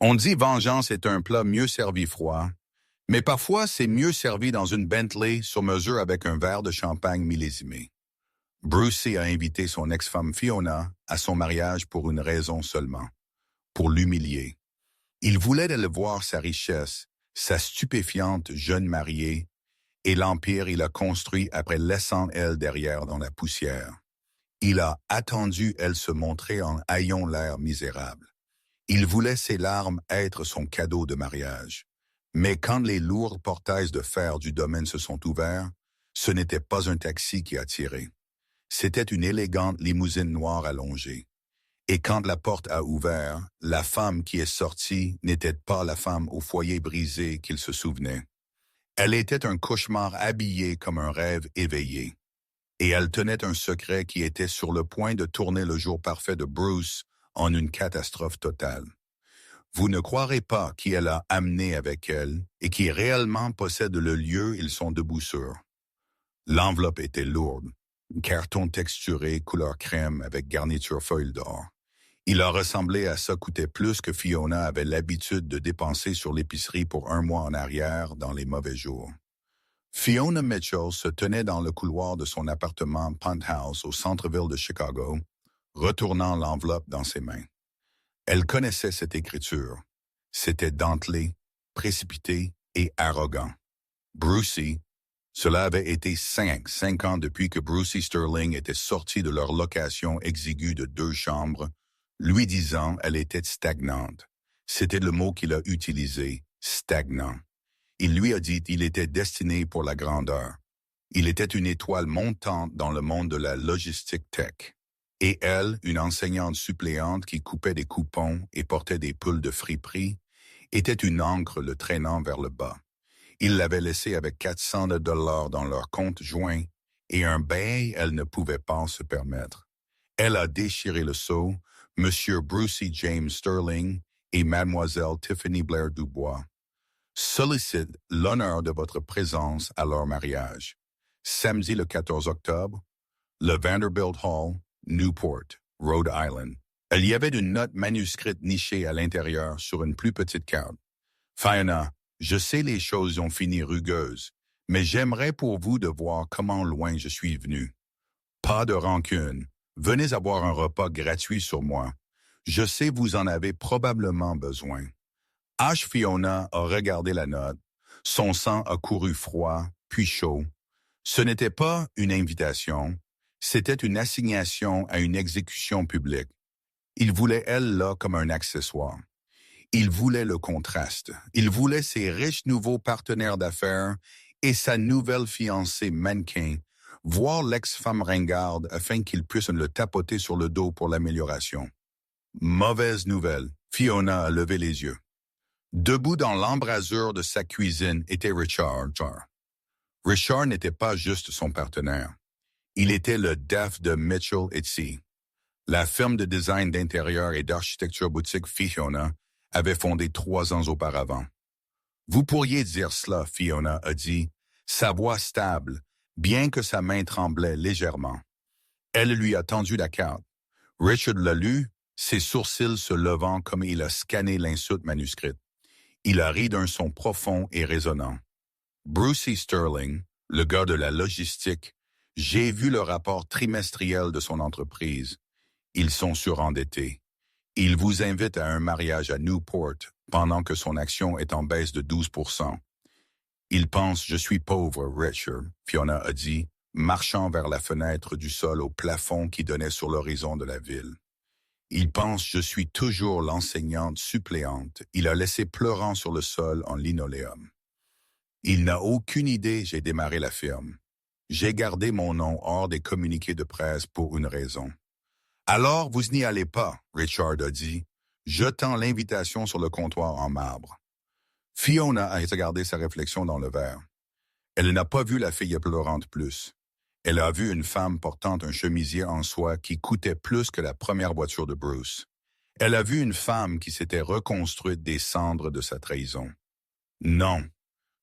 On dit vengeance est un plat mieux servi froid, mais parfois c'est mieux servi dans une Bentley sur mesure avec un verre de champagne millésimé. Brucey a invité son ex-femme Fiona à son mariage pour une raison seulement, pour l'humilier. Il voulait aller voir sa richesse, sa stupéfiante jeune mariée, et l'empire il a construit après laissant elle derrière dans la poussière. Il a attendu elle se montrer en ayant l'air misérable. Il voulait ses larmes être son cadeau de mariage. Mais quand les lourds portails de fer du domaine se sont ouverts, ce n'était pas un taxi qui a tiré. C'était une élégante limousine noire allongée. Et quand la porte a ouvert, la femme qui est sortie n'était pas la femme au foyer brisé qu'il se souvenait. Elle était un cauchemar habillé comme un rêve éveillé. Et elle tenait un secret qui était sur le point de tourner le jour parfait de Bruce en une catastrophe totale. Vous ne croirez pas qui elle a amené avec elle et qui réellement possède le lieu ils sont debout sur. L'enveloppe était lourde, carton texturé couleur crème avec garniture feuille d'or. Il a ressemblé à ça coûtait plus que Fiona avait l'habitude de dépenser sur l'épicerie pour un mois en arrière dans les mauvais jours. Fiona Mitchell se tenait dans le couloir de son appartement penthouse au centre-ville de Chicago, retournant l'enveloppe dans ses mains. Elle connaissait cette écriture. C'était dentelé, précipité et arrogant. Brucey, cela avait été cinq ans depuis que Brucey Sterling était sorti de leur location exiguë de 2 chambres, lui disant elle était stagnante. C'était le mot qu'il a utilisé, stagnant. Il lui a dit qu'il était destiné pour la grandeur. Il était une étoile montante dans le monde de la logistique tech. Et elle, une enseignante suppléante qui coupait des coupons et portait des pulls de friperie, était une ancre le traînant vers le bas. Il l'avait laissée avec $400 dans leur compte joint et un bail elle ne pouvait pas se permettre. Elle a déchiré le sceau, Monsieur Brucey James Sterling et Mademoiselle Tiffany Blair Dubois. Sollicite l'honneur de votre présence à leur mariage. Samedi le 14 octobre, le Vanderbilt Hall, Newport, Rhode Island. Il y avait une note manuscrite nichée à l'intérieur sur une plus petite carte. Fiona, je sais les choses ont fini rugueuses, mais j'aimerais pour vous de voir comment loin je suis venu. Pas de rancune. Venez avoir un repas gratuit sur moi. Je sais vous en avez probablement besoin. H. Fiona a regardé la note. Son sang a couru froid, puis chaud. Ce n'était pas une invitation, c'était une assignation à une exécution publique. Il voulait elle là comme un accessoire. Il voulait le contraste. Il voulait ses riches nouveaux partenaires d'affaires et sa nouvelle fiancée mannequin, voir l'ex-femme ringarde afin qu'il puisse le tapoter sur le dos pour l'amélioration. Mauvaise nouvelle, Fiona a levé les yeux. Debout dans l'embrasure de sa cuisine était Richard. Richard n'était pas juste son partenaire. Il était le DAF de Mitchell & Cie. La firme de design d'intérieur et d'architecture boutique Fiona avait fondé 3 ans auparavant. Vous pourriez dire cela, Fiona a dit, sa voix stable, bien que sa main tremblait légèrement. Elle lui a tendu la carte. Richard l'a lu, ses sourcils se levant comme il a scanné l'insulte manuscrite. Il a ri d'un son profond et résonnant. Brucey Sterling, le gars de la logistique, j'ai vu le rapport trimestriel de son entreprise. Ils sont surendettés. Il vous invite à un mariage à Newport pendant que son action est en baisse de 12%. Il pense je suis pauvre, Richard, Fiona a dit, marchant vers la fenêtre du sol au plafond qui donnait sur l'horizon de la ville. Il pense je suis toujours l'enseignante suppléante. Il a laissé pleurant sur le sol en linoléum. Il n'a aucune idée, j'ai démarré la firme. J'ai gardé mon nom hors des communiqués de presse pour une raison. Alors, vous n'y allez pas, Richard a dit, jetant l'invitation sur le comptoir en marbre. Fiona a regardé sa réflexion dans le verre. Elle n'a pas vu la fille pleurante plus. Elle a vu une femme portant un chemisier en soie qui coûtait plus que la première voiture de Bruce. Elle a vu une femme qui s'était reconstruite des cendres de sa trahison. Non.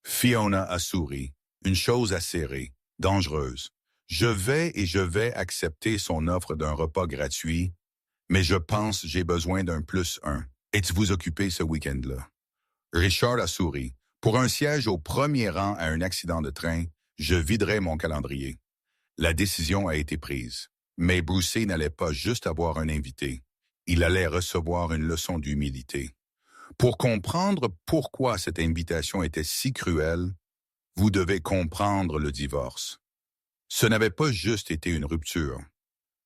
Fiona a souri, une chose acérée, dangereuse. Je vais accepter son offre d'un repas gratuit, mais je pense j'ai besoin d'un +1. Êtes-vous occupé ce week-end-là? Richard a souri. Pour un siège au premier rang à un accident de train, je viderai mon calendrier. La décision a été prise. Mais Brucey n'allait pas juste avoir un invité. Il allait recevoir une leçon d'humilité. Pour comprendre pourquoi cette invitation était si cruelle, vous devez comprendre le divorce. Ce n'avait pas juste été une rupture.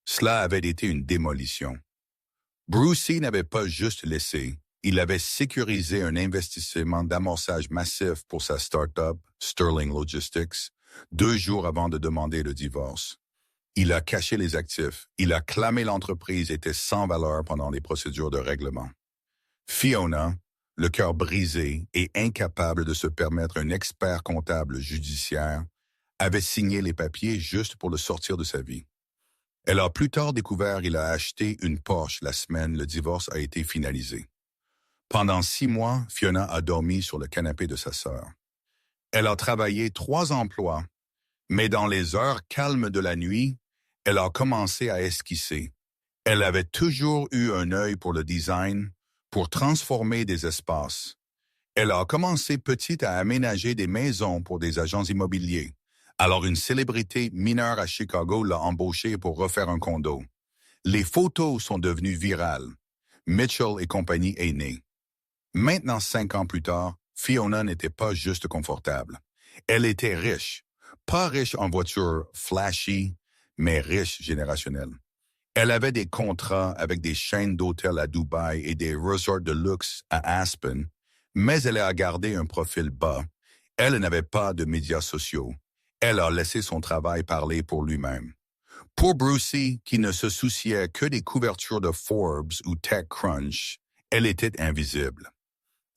Cela avait été une démolition. Brucey n'avait pas juste laissé, il avait sécurisé un investissement d'amorçage massif pour sa start-up, Sterling Logistics, 2 jours avant de demander le divorce. Il a caché les actifs, il a clamé l'entreprise était sans valeur pendant les procédures de règlement. Fiona, le cœur brisé et incapable de se permettre un expert comptable judiciaire, avait signé les papiers juste pour le sortir de sa vie. Elle a plus tard découvert qu'il a acheté une Porsche la semaine le divorce a été finalisé. Pendant 6 mois, Fiona a dormi sur le canapé de sa sœur. Elle a travaillé 3 emplois, mais dans les heures calmes de la nuit, elle a commencé à esquisser. Elle avait toujours eu un œil pour le design, pour transformer des espaces. Elle a commencé petite à aménager des maisons pour des agents immobiliers. Alors une célébrité mineure à Chicago l'a embauchée pour refaire un condo. Les photos sont devenues virales. Mitchell et compagnie est née. Maintenant, 5 ans plus tard, Fiona n'était pas juste confortable. Elle était riche. Pas riche en voiture flashy, mais riche générationnelle. Elle avait des contrats avec des chaînes d'hôtels à Dubaï et des resorts de luxe à Aspen, mais elle a gardé un profil bas. Elle n'avait pas de médias sociaux. Elle a laissé son travail parler pour lui-même. Pour Brucey, qui ne se souciait que des couvertures de Forbes ou TechCrunch, elle était invisible.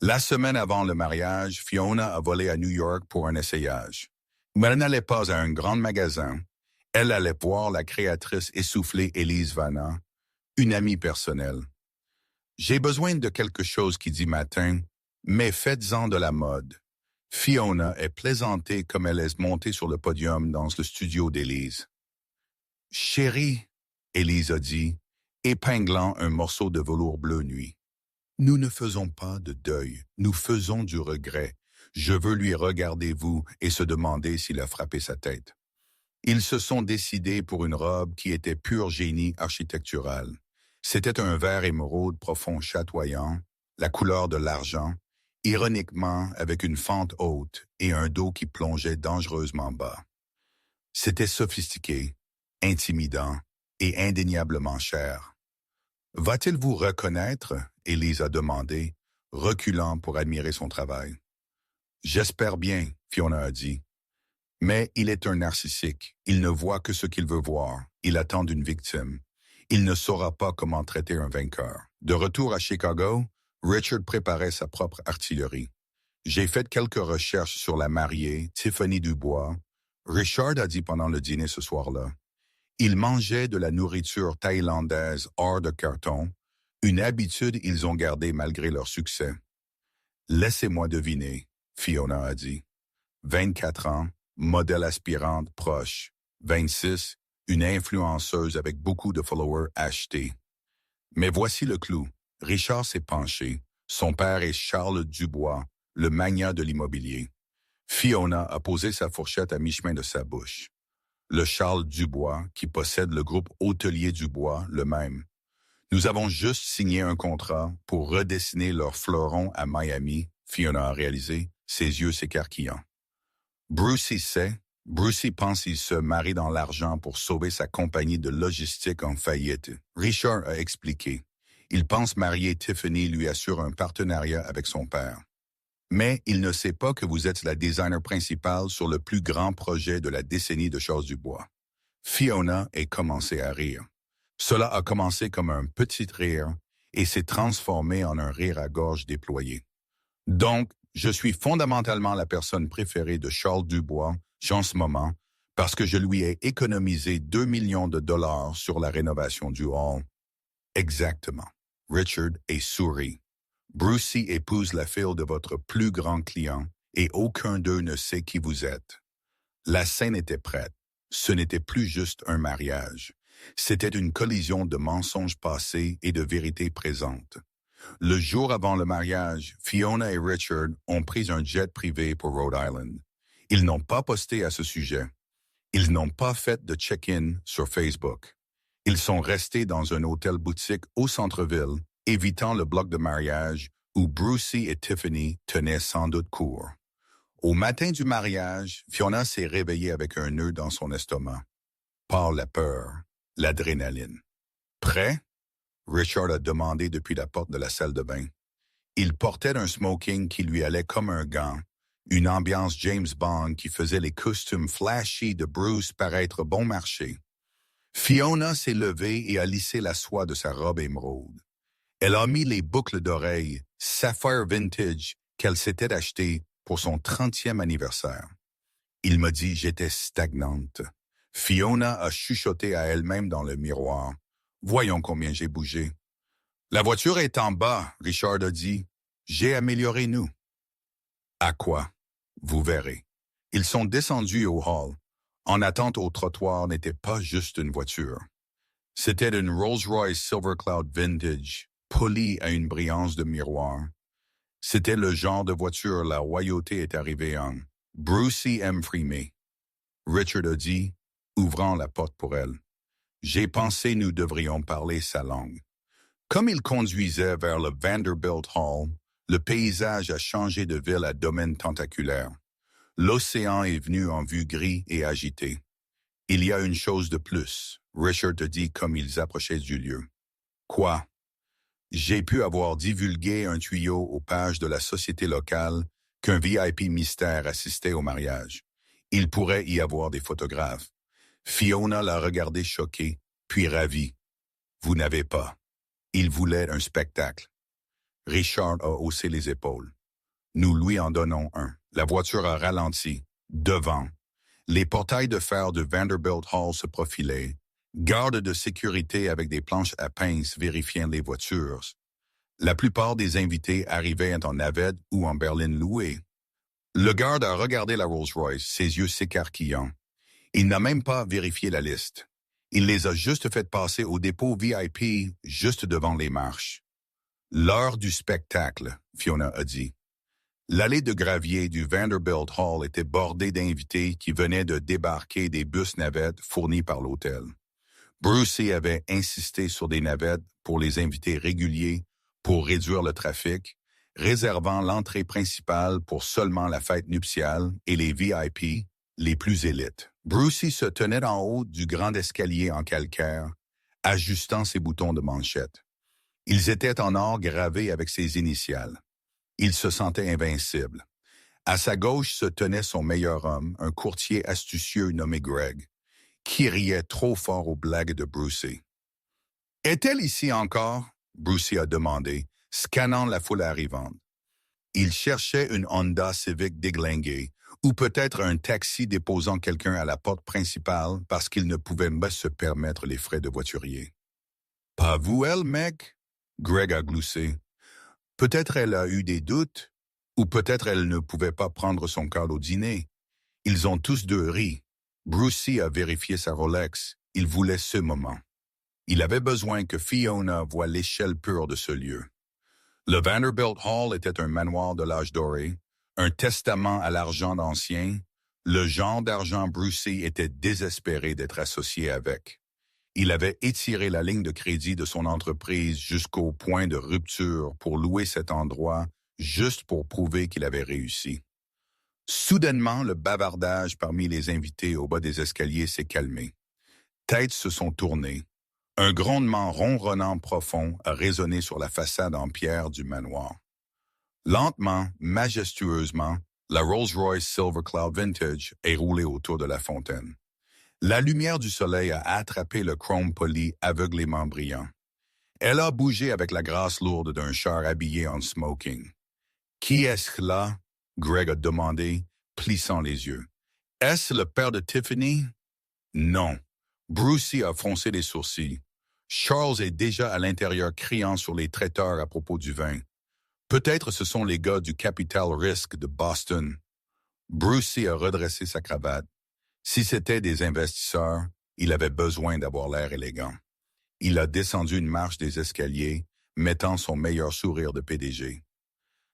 La semaine avant le mariage, Fiona a volé à New York pour un essayage. Mais elle n'allait pas à un grand magasin. Elle allait voir la créatrice essoufflée Elise Vanna, une amie personnelle. « J'ai besoin de quelque chose qui dit matin, mais faites-en de la mode. » Fiona est plaisantée comme elle est montée sur le podium dans le studio d'Élise. « Chérie, » Élise a dit, épinglant un morceau de velours bleu nuit. « Nous ne faisons pas de deuil, nous faisons du regret. Je veux lui regarder vous et se demander s'il a frappé sa tête. » Ils se sont décidés pour une robe qui était pur génie architectural. C'était un vert émeraude profond chatoyant, la couleur de l'argent, ironiquement avec une fente haute et un dos qui plongeait dangereusement bas. C'était sophistiqué, intimidant et indéniablement cher. « Va-t-il vous reconnaître ?» Élise a demandé, reculant pour admirer son travail. « J'espère bien, » Fiona a dit. Mais il est un narcissique. Il ne voit que ce qu'il veut voir. Il attend une victime. Il ne saura pas comment traiter un vainqueur. De retour à Chicago, Richard préparait sa propre artillerie. J'ai fait quelques recherches sur la mariée, Tiffany Dubois. Richard a dit pendant le dîner ce soir-là. Ils mangeaient de la nourriture thaïlandaise hors de carton, une habitude ils ont gardée malgré leur succès. Laissez-moi deviner, Fiona a dit. 24 ans, modèle aspirante proche. 26, une influenceuse avec beaucoup de followers achetés. Mais voici le clou. Richard s'est penché. Son père est Charles Dubois, le magnat de l'immobilier. Fiona a posé sa fourchette à mi-chemin de sa bouche. Le Charles Dubois, qui possède le groupe hôtelier Dubois, le même. Nous avons juste signé un contrat pour redessiner leur fleuron à Miami, Fiona a réalisé, ses yeux s'écarquillant. Brucey pense qu'il se marie dans l'argent pour sauver sa compagnie de logistique en faillite. Richard a expliqué. Il pense marier Tiffany lui assure un partenariat avec son père. Mais il ne sait pas que vous êtes la designer principale sur le plus grand projet de la décennie de Charles Dubois. Fiona a commencé à rire. Cela a commencé comme un petit rire et s'est transformé en un rire à gorge déployée. Donc, je suis fondamentalement la personne préférée de Charles Dubois en ce moment parce que je lui ai économisé 2 millions de dollars sur la rénovation du hall. Exactement. Richard est souris. Brucey épouse la fille de votre plus grand client et aucun d'eux ne sait qui vous êtes. La scène était prête. Ce n'était plus juste un mariage. C'était une collision de mensonges passés et de vérités présentes. Le jour avant le mariage, Fiona et Richard ont pris un jet privé pour Rhode Island. Ils n'ont pas posté à ce sujet. Ils n'ont pas fait de check-in sur Facebook. Ils sont restés dans un hôtel-boutique au centre-ville, évitant le bloc de mariage où Brucey et Tiffany tenaient sans doute court. Au matin du mariage, Fiona s'est réveillée avec un nœud dans son estomac. Par la peur, l'adrénaline. Prêt? Richard a demandé depuis la porte de la salle de bain. Il portait un smoking qui lui allait comme un gant, une ambiance James Bond qui faisait les costumes flashy de Bruce paraître bon marché. Fiona s'est levée et a lissé la soie de sa robe émeraude. Elle a mis les boucles d'oreilles Sapphire Vintage qu'elle s'était achetées pour son 30e anniversaire. Il m'a dit j'étais stagnante. Fiona a chuchoté à elle-même dans le miroir. Voyons combien j'ai bougé. La voiture est en bas, Richard a dit. J'ai amélioré nous. À quoi? Vous verrez. Ils sont descendus au hall. En attente au trottoir n'était pas juste une voiture. C'était une Rolls-Royce Silver Cloud Vintage, polie à une brillance de miroir. C'était le genre de voiture la royauté est arrivée en. Brucey aime frimer. Richard a dit, ouvrant la porte pour elle. J'ai pensé nous devrions parler sa langue. Comme il conduisait vers le Vanderbilt Hall, le paysage a changé de ville à domaine tentaculaire. L'océan est venu en vue gris et agité. Il y a une chose de plus, Richard a dit comme ils approchaient du lieu. Quoi? J'ai pu avoir divulgué un tuyau aux pages de la société locale qu'un VIP mystère assistait au mariage. Il pourrait y avoir des photographes. Fiona l'a regardé choquée, puis ravie. Vous n'avez pas. Il voulait un spectacle. Richard a haussé les épaules. Nous lui en donnons un. La voiture a ralenti. Devant. Les portails de fer de Vanderbilt Hall se profilaient. Gardes de sécurité avec des planches à pince vérifiant les voitures. La plupart des invités arrivaient en navette ou en berline louée. Le garde a regardé la Rolls-Royce, ses yeux s'écarquillant. Il n'a même pas vérifié la liste. Il les a juste fait passer au dépôt VIP juste devant les marches. L'heure du spectacle, Fiona a dit. L'allée de gravier du Vanderbilt Hall était bordée d'invités qui venaient de débarquer des bus navettes fournis par l'hôtel. Brucey avait insisté sur des navettes pour les invités réguliers pour réduire le trafic, réservant l'entrée principale pour seulement la fête nuptiale et les VIP, les plus élites. Brucey se tenait en haut du grand escalier en calcaire, ajustant ses boutons de manchette. Ils étaient en or gravés avec ses initiales. Il se sentait invincible. À sa gauche se tenait son meilleur homme, un courtier astucieux nommé Greg, qui riait trop fort aux blagues de Brucey. « Est-elle ici encore? » Brucey a demandé, scannant la foule arrivante. Il cherchait une Honda Civic déglinguée, ou peut-être un taxi déposant quelqu'un à la porte principale parce qu'il ne pouvait pas se permettre les frais de voiturier. « Pas vous, elle, mec? » Greg a gloussé. Peut-être elle a eu des doutes, ou peut-être elle ne pouvait pas prendre son quart au dîner. Ils ont tous deux ri. Brucey a vérifié sa Rolex. Il voulait ce moment. Il avait besoin que Fiona voie l'échelle pure de ce lieu. Le Vanderbilt Hall était un manoir de l'âge doré, un testament à l'argent ancien. Le genre d'argent Brucey était désespéré d'être associé avec. Il avait étiré la ligne de crédit de son entreprise jusqu'au point de rupture pour louer cet endroit, juste pour prouver qu'il avait réussi. Soudainement, le bavardage parmi les invités au bas des escaliers s'est calmé. Têtes se sont tournées. Un grondement ronronnant profond a résonné sur la façade en pierre du manoir. Lentement, majestueusement, la Rolls-Royce Silver Cloud Vintage est roulée autour de la fontaine. La lumière du soleil a attrapé le chrome poli aveuglément brillant. Elle a bougé avec la grâce lourde d'un char habillé en smoking. « Qui est-ce là? » Greg a demandé, plissant les yeux. « Est-ce le père de Tiffany? » Non. Brucey a froncé les sourcils. Charles est déjà à l'intérieur criant sur les traiteurs à propos du vin. Peut-être ce sont les gars du Capital Risk de Boston. Brucey a redressé sa cravate. Si c'était des investisseurs, il avait besoin d'avoir l'air élégant. Il a descendu une marche des escaliers, mettant son meilleur sourire de PDG.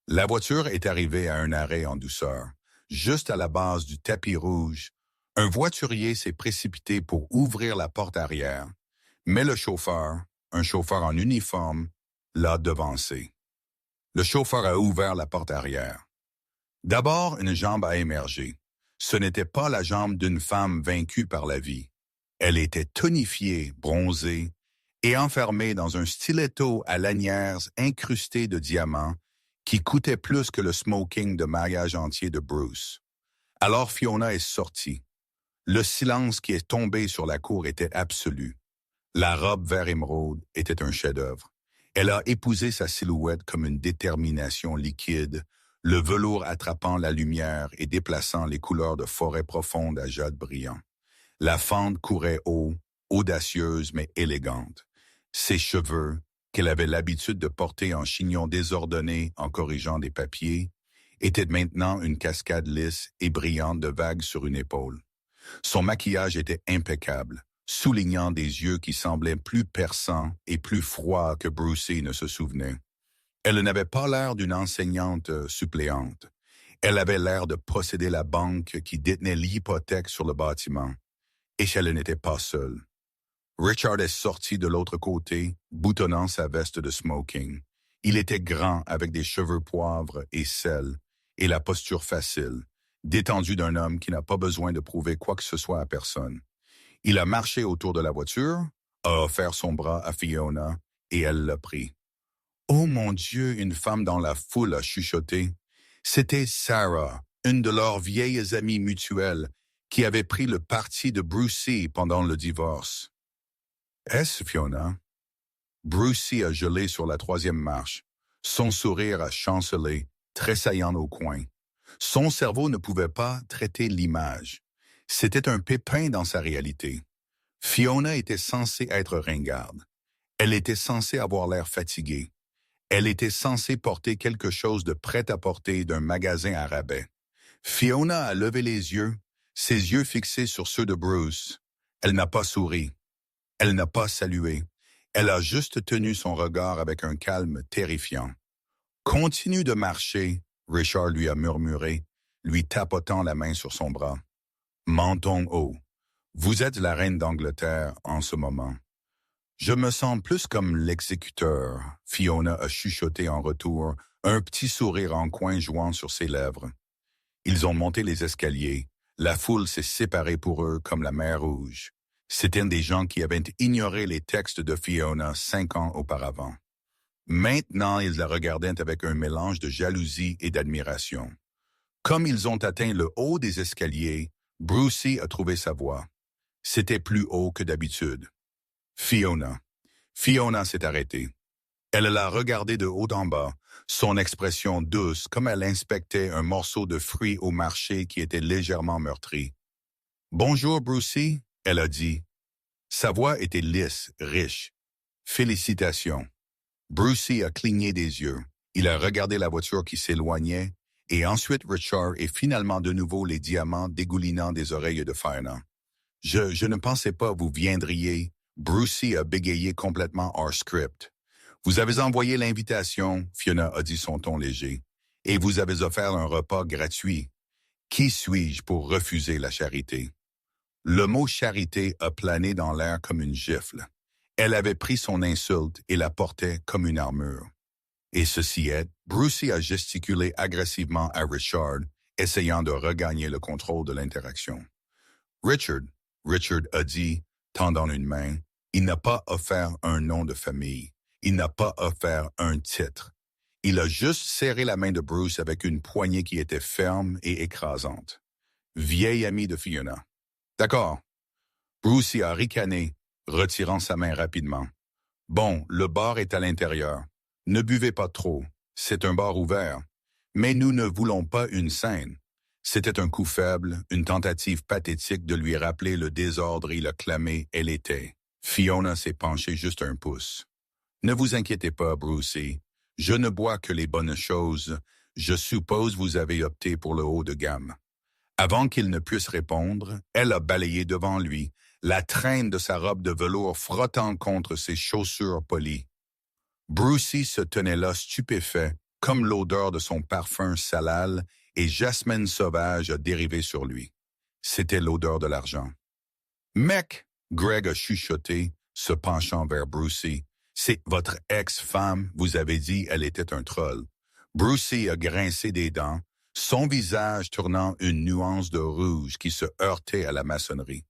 La voiture est arrivée à un arrêt en douceur. Juste à la base du tapis rouge, un voiturier s'est précipité pour ouvrir la porte arrière, mais le chauffeur, un chauffeur en uniforme, l'a devancé. Le chauffeur a ouvert la porte arrière. D'abord, une jambe a émergé. Ce n'était pas la jambe d'une femme vaincue par la vie. Elle était tonifiée, bronzée, et enfermée dans un stiletto à lanières incrusté de diamants qui coûtait plus que le smoking de mariage entier de Bruce. Alors Fiona est sortie. Le silence qui est tombé sur la cour était absolu. La robe vert émeraude était un chef-d'œuvre. Elle a épousé sa silhouette comme une détermination liquide, le velours attrapant la lumière et déplaçant les couleurs de forêt profonde à jade brillant. La fente courait haut, audacieuse mais élégante. Ses cheveux, qu'elle avait l'habitude de porter en chignon désordonné en corrigeant des papiers, étaient maintenant une cascade lisse et brillante de vagues sur une épaule. Son maquillage était impeccable, soulignant des yeux qui semblaient plus perçants et plus froids que Brucey ne se souvenait. Elle n'avait pas l'air d'une enseignante suppléante. Elle avait l'air de posséder la banque qui détenait l'hypothèque sur le bâtiment. Et elle n'était pas seule. Richard est sorti de l'autre côté, boutonnant sa veste de smoking. Il était grand avec des cheveux poivre et sel, et la posture facile, détendue d'un homme qui n'a pas besoin de prouver quoi que ce soit à personne. Il a marché autour de la voiture, a offert son bras à Fiona, et elle l'a pris. « Oh mon Dieu !» une femme dans la foule a chuchoté. C'était Sarah, une de leurs vieilles amies mutuelles, qui avait pris le parti de Brucey pendant le divorce. « Est-ce Fiona? » Brucey a gelé sur la troisième marche. Son sourire a chancelé, tressaillant au coin. Son cerveau ne pouvait pas traiter l'image. C'était un pépin dans sa réalité. Fiona était censée être ringarde. Elle était censée avoir l'air fatiguée. Elle était censée porter quelque chose de prêt-à-porter d'un magasin à rabais. Fiona a levé les yeux, ses yeux fixés sur ceux de Bruce. Elle n'a pas souri. Elle n'a pas salué. Elle a juste tenu son regard avec un calme terrifiant. « Continue de marcher », Richard lui a murmuré, lui tapotant la main sur son bras. « Menton haut. Vous êtes la reine d'Angleterre en ce moment. » « Je me sens plus comme l'exécuteur », Fiona a chuchoté en retour, un petit sourire en coin jouant sur ses lèvres. Ils ont monté les escaliers. La foule s'est séparée pour eux comme la mer Rouge. C'étaient des gens qui avaient ignoré les textes de Fiona 5 ans auparavant. Maintenant, ils la regardaient avec un mélange de jalousie et d'admiration. Comme ils ont atteint le haut des escaliers, Brucey a trouvé sa voix. C'était plus haut que d'habitude. Fiona. Fiona s'est arrêtée. Elle l'a regardé de haut en bas, son expression douce comme elle inspectait un morceau de fruit au marché qui était légèrement meurtri. « Bonjour, Brucey », elle a dit. Sa voix était lisse, riche. « Félicitations ». Brucey a cligné des yeux. Il a regardé la voiture qui s'éloignait, et ensuite Richard et finalement de nouveau les diamants dégoulinant des oreilles de Fiona. « Je ne pensais pas vous viendriez. » Brucey a bégayé complètement hors script. « Vous avez envoyé l'invitation, » Fiona a dit son ton léger, « et vous avez offert un repas gratuit. Qui suis-je pour refuser la charité? » Le mot charité a plané dans l'air comme une gifle. Elle avait pris son insulte et la portait comme une armure. Et ceci est, Brucey a gesticulé agressivement à Richard, essayant de regagner le contrôle de l'interaction. « Richard a dit, tendant une main, il n'a pas offert un nom de famille. Il n'a pas offert un titre. Il a juste serré la main de Bruce avec une poignée qui était ferme et écrasante. Vieille amie de Fiona. « D'accord. » Brucey a ricané, retirant sa main rapidement. « Bon, le bar est à l'intérieur. Ne buvez pas trop. C'est un bar ouvert. Mais nous ne voulons pas une scène. » C'était un coup faible, une tentative pathétique de lui rappeler le désordre et le clamé « elle était ». Fiona s'est penchée juste un pouce. « Ne vous inquiétez pas, Brucey. Je ne bois que les bonnes choses. Je suppose vous avez opté pour le haut de gamme. » Avant qu'il ne puisse répondre, elle a balayé devant lui, la traîne de sa robe de velours frottant contre ses chaussures polies. Brucey se tenait là stupéfait, comme l'odeur de son parfum salal et jasmine sauvage a dérivé sur lui. C'était l'odeur de l'argent. « Mec! » Greg a chuchoté, se penchant vers Brucey. « C'est votre ex-femme, vous avez dit elle était un troll. » Brucey a grincé des dents, son visage tournant une nuance de rouge qui se heurtait à la maçonnerie.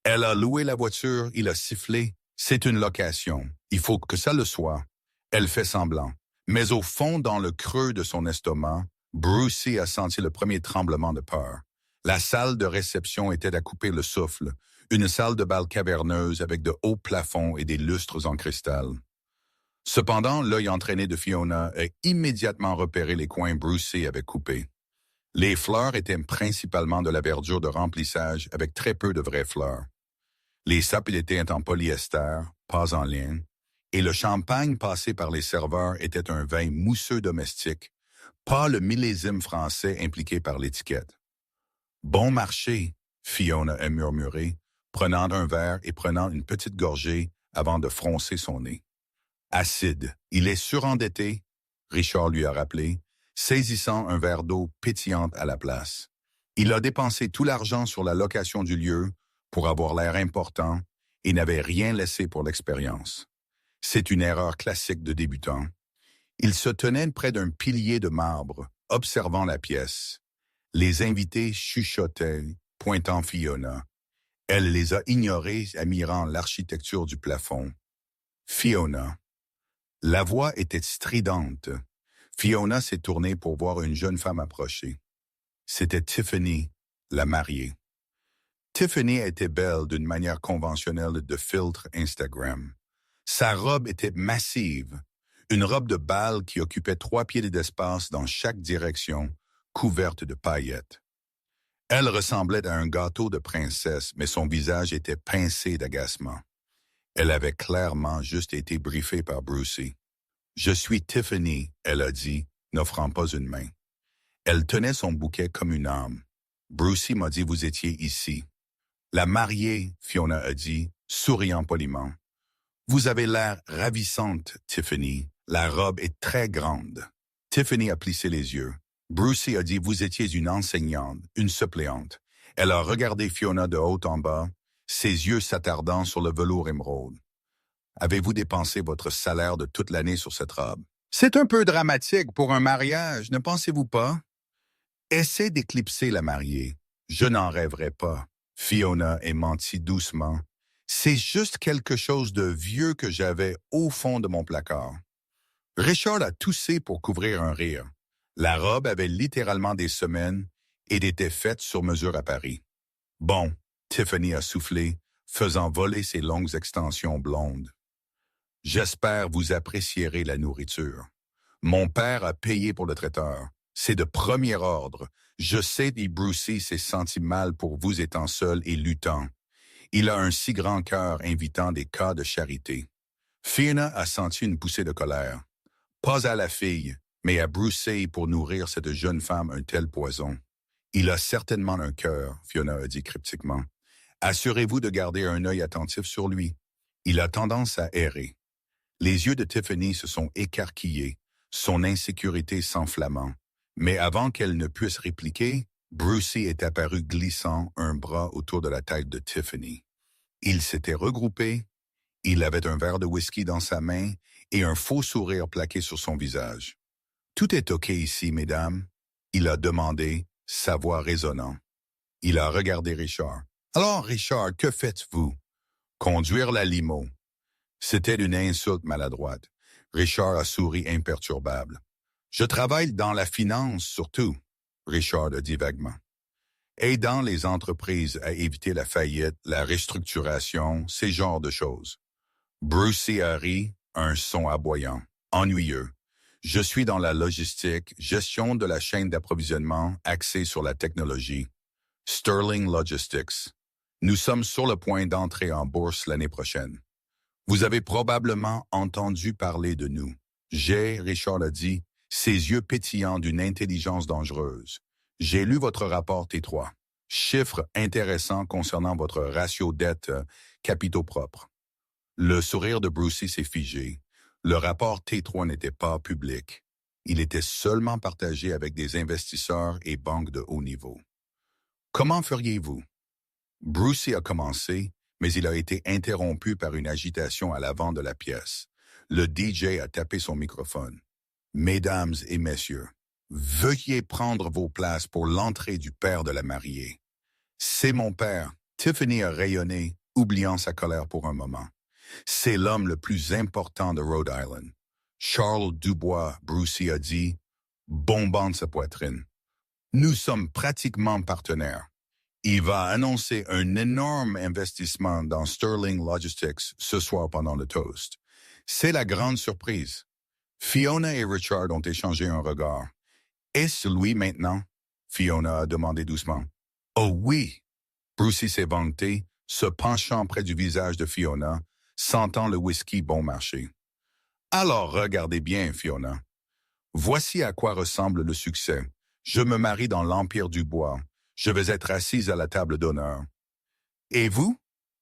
Elle a loué la voiture, il a sifflé. C'est une location. Il faut que ça le soit. Elle fait semblant. Mais au fond, dans le creux de son estomac, Brucey a senti le premier tremblement de peur. La salle de réception était à couper le souffle, une salle de bal caverneuse avec de hauts plafonds et des lustres en cristal. Cependant, l'œil entraîné de Fiona a immédiatement repéré les coins Brucey avait coupés. Les fleurs étaient principalement de la verdure de remplissage avec très peu de vraies fleurs. Les sapes étaient en polyester, pas en lin, et le champagne passé par les serveurs était un vin mousseux domestique, pas le millésime français impliqué par l'étiquette. « Bon marché », Fiona a murmuré, prenant un verre et prenant une petite gorgée avant de froncer son nez. « Acide, il est surendetté », Richard lui a rappelé, saisissant un verre d'eau pétillante à la place. Il a dépensé tout l'argent sur la location du lieu pour avoir l'air important et n'avait rien laissé pour l'expérience. C'est une erreur classique de débutant. Il se tenait près d'un pilier de marbre, observant la pièce. Les invités chuchotaient, pointant Fiona. Elle les a ignorés, admirant l'architecture du plafond. Fiona. La voix était stridente. Fiona s'est tournée pour voir une jeune femme approcher. C'était Tiffany, la mariée. Tiffany était belle d'une manière conventionnelle de filtre Instagram. Sa robe était massive, une robe de bal qui occupait 3 pieds d'espace dans chaque direction, couverte de paillettes. Elle ressemblait à un gâteau de princesse, mais son visage était pincé d'agacement. Elle avait clairement juste été briefée par Brucey. « Je suis Tiffany », elle a dit, n'offrant pas une main. Elle tenait son bouquet comme une âme. Brucey m'a dit « Vous étiez ici ». La mariée, Fiona a dit, souriant poliment. « Vous avez l'air ravissante, Tiffany. La robe est très grande. » Tiffany a plissé les yeux. Brucey a dit « Vous étiez une enseignante, une suppléante. » Elle a regardé Fiona de haut en bas, ses yeux s'attardant sur le velours émeraude. « Avez-vous dépensé votre salaire de toute l'année sur cette robe? »« C'est un peu dramatique pour un mariage, ne pensez-vous pas? » « Essaie d'éclipser la mariée. Je n'en rêverais pas. » Fiona est menti doucement. « C'est juste quelque chose de vieux que j'avais au fond de mon placard. » Richard a toussé pour couvrir un rire. La robe avait littéralement des semaines et était faite sur mesure à Paris. « Bon, » Tiffany a soufflé, faisant voler ses longues extensions blondes. « J'espère vous apprécierez la nourriture. Mon père a payé pour le traiteur. C'est de premier ordre. Je sais que Brucey s'est senti mal pour vous étant seul et luttant. Il a un si grand cœur invitant des cas de charité. » Fiona a senti une poussée de colère. Pas à la fille, mais à Brucey pour nourrir cette jeune femme un tel poison. « Il a certainement un cœur, » Fiona a dit cryptiquement. « Assurez-vous de garder un œil attentif sur lui. Il a tendance à errer. » Les yeux de Tiffany se sont écarquillés, son insécurité s'enflammant. Mais avant qu'elle ne puisse répliquer, Brucey est apparu glissant un bras autour de la tête de Tiffany. Ils s'étaient regroupés, il avait un verre de whisky dans sa main et un faux sourire plaqué sur son visage. « Tout est OK ici, mesdames ?» il a demandé, sa voix résonnant. Il a regardé Richard. « Alors, Richard, que faites-vous? »« Conduire la limo. » C'était une insulte maladroite. Richard a souri imperturbable. « Je travaille dans la finance surtout, » Richard a dit vaguement. « Aidant les entreprises à éviter la faillite, la restructuration, ces genres de choses. » Brucey a ri, un son aboyant, ennuyeux. « Je suis dans la logistique, gestion de la chaîne d'approvisionnement axée sur la technologie. Sterling Logistics. Nous sommes sur le point d'entrer en bourse l'année prochaine. Vous avez probablement entendu parler de nous. » Richard a dit, ses yeux pétillants d'une intelligence dangereuse. « J'ai lu votre rapport T3. Chiffres intéressants concernant votre ratio dette capitaux propres. » Le sourire de Brucey s'est figé. Le rapport T3 n'était pas public. Il était seulement partagé avec des investisseurs et banques de haut niveau. Comment feriez-vous? Brucey a commencé, mais il a été interrompu par une agitation à l'avant de la pièce. Le DJ a tapé son microphone. Mesdames et messieurs, veuillez prendre vos places pour l'entrée du père de la mariée. C'est mon père. Tiffany a rayonné, oubliant sa colère pour un moment. C'est l'homme le plus important de Rhode Island. Charles Dubois, Brucey a dit, bombant de sa poitrine. Nous sommes pratiquement partenaires. Il va annoncer un énorme investissement dans Sterling Logistics ce soir pendant le toast. C'est la grande surprise. Fiona et Richard ont échangé un regard. Est-ce lui maintenant? Fiona a demandé doucement. Oh oui! Brucey s'est vanté, se penchant près du visage de Fiona, sentant le whisky bon marché. Alors regardez bien, Fiona. Voici à quoi ressemble le succès. Je me marie dans l'Empire du Bois. Je vais être assise à la table d'honneur. Et vous?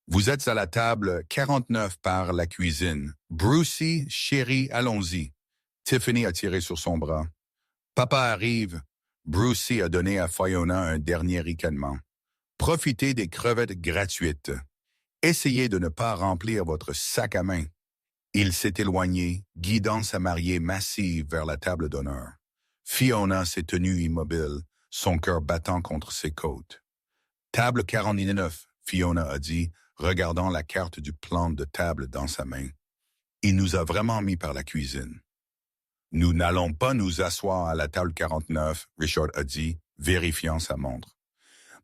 Vous êtes à la table 49 par la cuisine. Brucey, chérie, allons-y. Tiffany a tiré sur son bras. Papa arrive. Brucey a donné à Fiona un dernier ricanement. Profitez des crevettes gratuites. Essayez de ne pas remplir votre sac à main. Il s'est éloigné, guidant sa mariée massive vers la table d'honneur. Fiona s'est tenue immobile, son cœur battant contre ses côtes. Table 49, Fiona a dit, regardant la carte du plan de table dans sa main. Il nous a vraiment mis par la cuisine. Nous n'allons pas nous asseoir à la table 49, Richard a dit, vérifiant sa montre.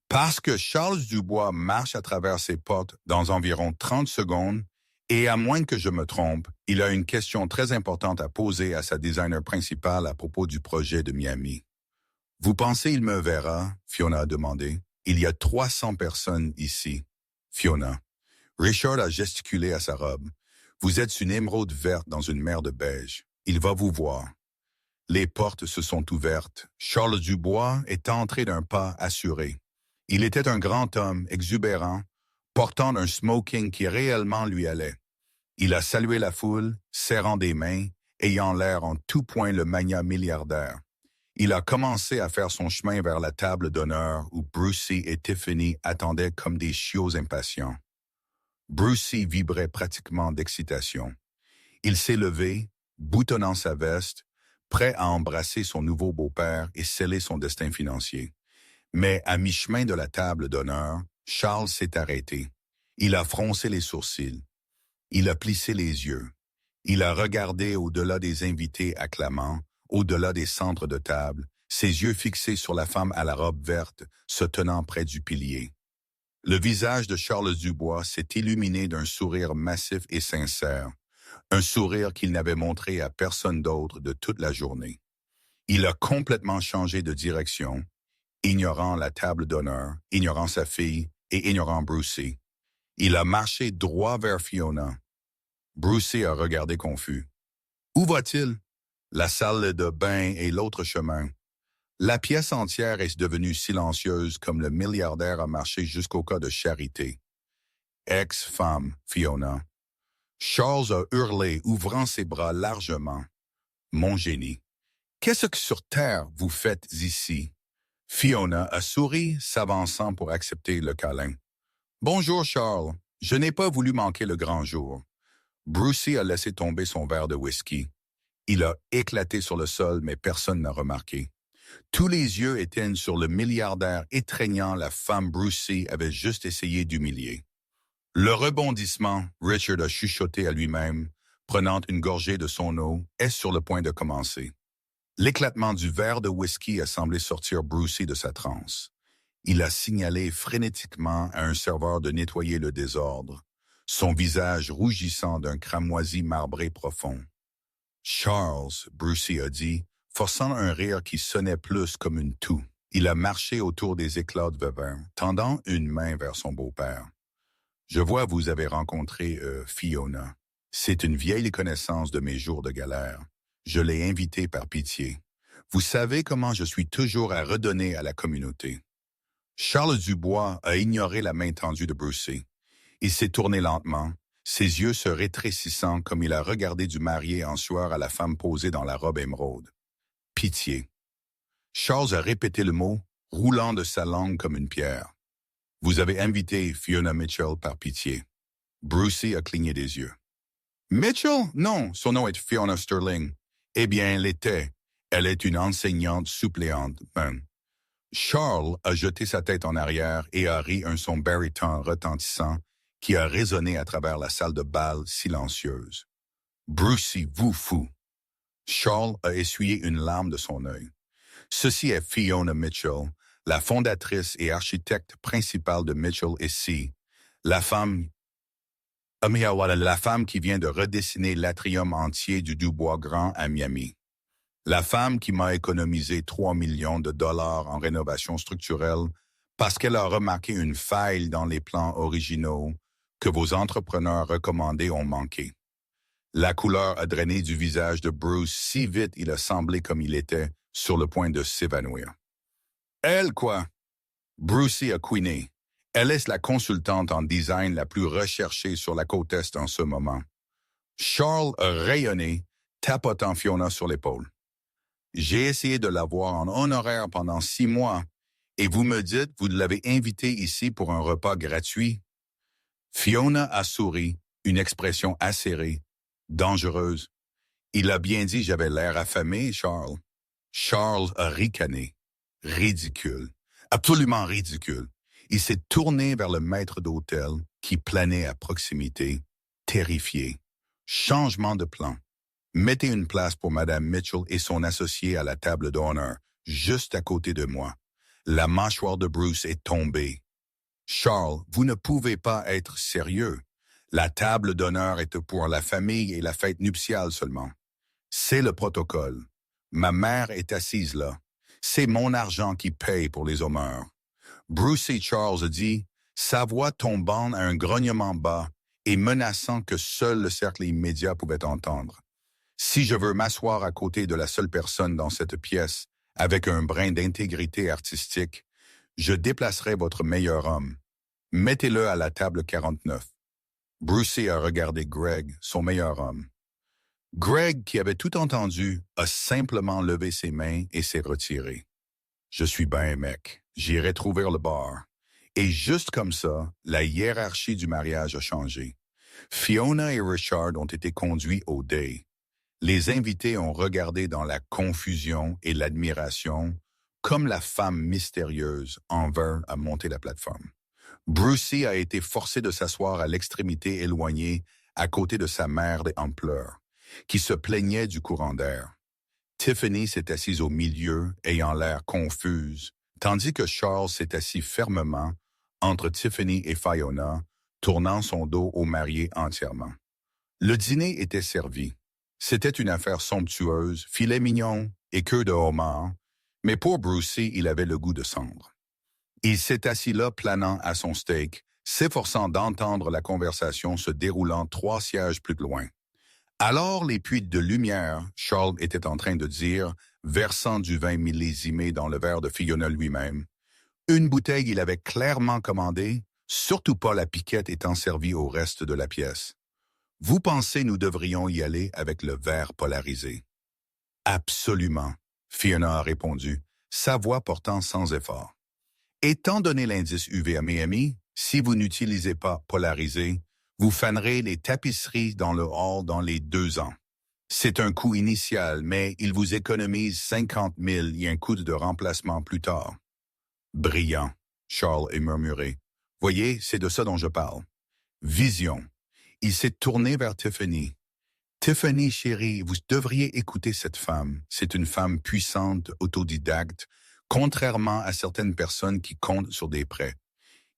Parce que Charles Dubois marche à travers ses portes dans environ 30 secondes, et à moins que je me trompe, il a une question très importante à poser à sa designer principale à propos du projet de Miami. Vous pensez il me verra? Fiona a demandé. Il y a 300 personnes ici. Fiona. Richard a gesticulé à sa robe. Vous êtes une émeraude verte dans une mer de beige. Il va vous voir. Les portes se sont ouvertes. Charles Dubois est entré d'un pas assuré. Il était un grand homme exubérant, portant un smoking qui réellement lui allait. Il a salué la foule, serrant des mains, ayant l'air en tout point le magnat milliardaire. Il a commencé à faire son chemin vers la table d'honneur où Brucey et Tiffany attendaient comme des chiots impatients. Brucey vibrait pratiquement d'excitation. Il s'est levé, boutonnant sa veste, prêt à embrasser son nouveau beau-père et sceller son destin financier. Mais à mi-chemin de la table d'honneur, Charles s'est arrêté. Il a froncé les sourcils. Il a plissé les yeux. Il a regardé au-delà des invités acclamants, au-delà des centres de table, ses yeux fixés sur la femme à la robe verte se tenant près du pilier. Le visage de Charles Dubois s'est illuminé d'un sourire massif et sincère, un sourire qu'il n'avait montré à personne d'autre de toute la journée. Il a complètement changé de direction, ignorant la table d'honneur, ignorant sa fille et ignorant Brucey. Il a marché droit vers Fiona. Brucey a regardé confus. Où va-t-il? La salle de bain et l'autre chemin. La pièce entière est devenue silencieuse comme le milliardaire a marché jusqu'au cas de charité. Ex-femme, Fiona. Charles a hurlé, ouvrant ses bras largement. Mon génie. Qu'est-ce que sur terre vous faites ici? Fiona a souri, s'avançant pour accepter le câlin. Bonjour, Charles. Je n'ai pas voulu manquer le grand jour. Brucey a laissé tomber son verre de whisky. Il a éclaté sur le sol, mais personne n'a remarqué. Tous les yeux étaient sur le milliardaire étreignant la femme Brucey avait juste essayé d'humilier. Le rebondissement, Richard a chuchoté à lui-même, prenant une gorgée de son eau, est sur le point de commencer. L'éclatement du verre de whisky a semblé sortir Brucey de sa transe. Il a signalé frénétiquement à un serveur de nettoyer le désordre, son visage rougissant d'un cramoisi marbré profond. Charles, Brucey a dit, forçant un rire qui sonnait plus comme une toux. Il a marché autour des éclats de vevin, tendant une main vers son beau-père. Je vois vous avez rencontré Fiona. C'est une vieille connaissance de mes jours de galère. Je l'ai invitée par pitié. Vous savez comment je suis toujours à redonner à la communauté. Charles Dubois a ignoré la main tendue de Brucey. Il s'est tourné lentement, ses yeux se rétrécissant comme il a regardé du marié en sueur à la femme posée dans la robe émeraude. Pitié. Charles a répété le mot, roulant de sa langue comme une pierre. Vous avez invité Fiona Mitchell par pitié. Brucey a cligné des yeux. Mitchell? Non, son nom est Fiona Sterling. Eh bien, elle était. Elle est une enseignante suppléante. Charles a jeté sa tête en arrière et a ri un son baryton retentissant qui a résonné à travers la salle de bal silencieuse. Brucey vous fou. Charles a essuyé une larme de son œil. Ceci est Fiona Mitchell, la fondatrice et architecte principale de Mitchell & C, la femme qui vient de redessiner l'atrium entier du Dubois Grand à Miami. La femme qui m'a économisé 3 millions de dollars en rénovation structurelle parce qu'elle a remarqué une faille dans les plans originaux que vos entrepreneurs recommandés ont manqué. La couleur a drainé du visage de Bruce si vite il a semblé comme il était sur le point de s'évanouir. Elle, quoi? Brucey a couiné. Elle est la consultante en design la plus recherchée sur la côte Est en ce moment. Charles a rayonné, tapotant Fiona sur l'épaule. J'ai essayé de l'avoir en honoraire pendant 6 mois, et vous me dites vous l'avez invitée ici pour un repas gratuit. Fiona a souri, une expression acérée, dangereuse. Il a bien dit j'avais l'air affamé, Charles. Charles a ricané. Ridicule. Absolument ridicule. Il s'est tourné vers le maître d'hôtel qui planait à proximité, terrifié. Changement de plan. Mettez une place pour Madame Mitchell et son associé à la table d'honneur, juste à côté de moi. La mâchoire de Bruce est tombée. Charles, vous ne pouvez pas être sérieux. La table d'honneur est pour la famille et la fête nuptiale seulement. C'est le protocole. Ma mère est assise là. C'est mon argent qui paye pour les honneurs. Bruce et Charles a dit, sa voix tombant à un grognement bas et menaçant que seul le cercle immédiat pouvait entendre. Si je veux m'asseoir à côté de la seule personne dans cette pièce avec un brin d'intégrité artistique, je déplacerai votre meilleur homme. Mettez-le à la table 49. Brucey a regardé Greg, son meilleur homme. Greg, qui avait tout entendu, a simplement levé ses mains et s'est retiré. Je suis ben mec, j'irai trouver le bar. Et juste comme ça, la hiérarchie du mariage a changé. Fiona et Richard ont été conduits au dé. Les invités ont regardé dans la confusion et l'admiration, comme la femme mystérieuse en vint à monter la plateforme. Brucey a été forcé de s'asseoir à l'extrémité éloignée, à côté de sa mère en pleurs, qui se plaignait du courant d'air. Tiffany s'est assise au milieu, ayant l'air confuse, tandis que Charles s'est assis fermement entre Tiffany et Fiona, tournant son dos au marié entièrement. Le dîner était servi. C'était une affaire somptueuse, filet mignon et queue de homard, mais pour Brucey, il avait le goût de cendre. Il s'est assis là planant à son steak, s'efforçant d'entendre la conversation se déroulant 3 sièges plus loin. Alors les puits de lumière, Charles était en train de dire, versant du vin millésimé dans le verre de Fiona lui-même. Une bouteille il avait clairement commandée, surtout pas la piquette étant servie au reste de la pièce. Vous pensez nous devrions y aller avec le verre polarisé? Absolument, Fiona a répondu, sa voix portant sans effort. Étant donné l'indice UV à Miami, si vous n'utilisez pas polarisé, vous fanerez les tapisseries dans le hall dans les 2 ans. C'est un coût initial, mais il vous économise 50 000 et un coût de remplacement plus tard. Brillant, Charles a murmuré. Voyez, c'est de ça dont je parle. Vision. Il s'est tourné vers Tiffany. Tiffany, chérie, vous devriez écouter cette femme. C'est une femme puissante, autodidacte, contrairement à certaines personnes qui comptent sur des prêts.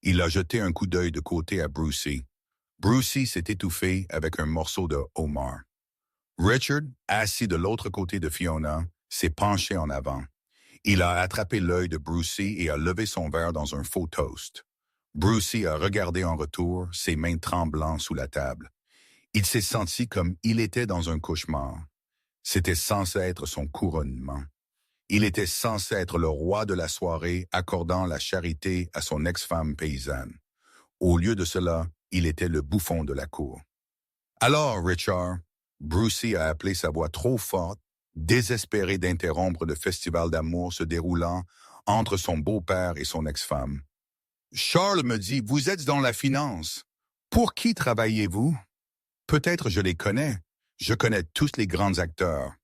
Il a jeté un coup d'œil de côté à Brucey. Brucey s'est étouffé avec un morceau de homard. Richard, assis de l'autre côté de Fiona, s'est penché en avant. Il a attrapé l'œil de Brucey et a levé son verre dans un faux toast. Brucey a regardé en retour, ses mains tremblant sous la table. Il s'est senti comme il était dans un cauchemar. C'était censé être son couronnement. Il était censé être le roi de la soirée, accordant la charité à son ex-femme paysanne. Au lieu de cela, il était le bouffon de la cour. Alors, Richard, Brucey a appelé sa voix trop forte, désespéré d'interrompre le festival d'amour se déroulant entre son beau-père et son ex-femme. Charles me dit, vous êtes dans la finance. Pour qui travaillez-vous? Peut-être je les connais. Je connais tous les grands acteurs.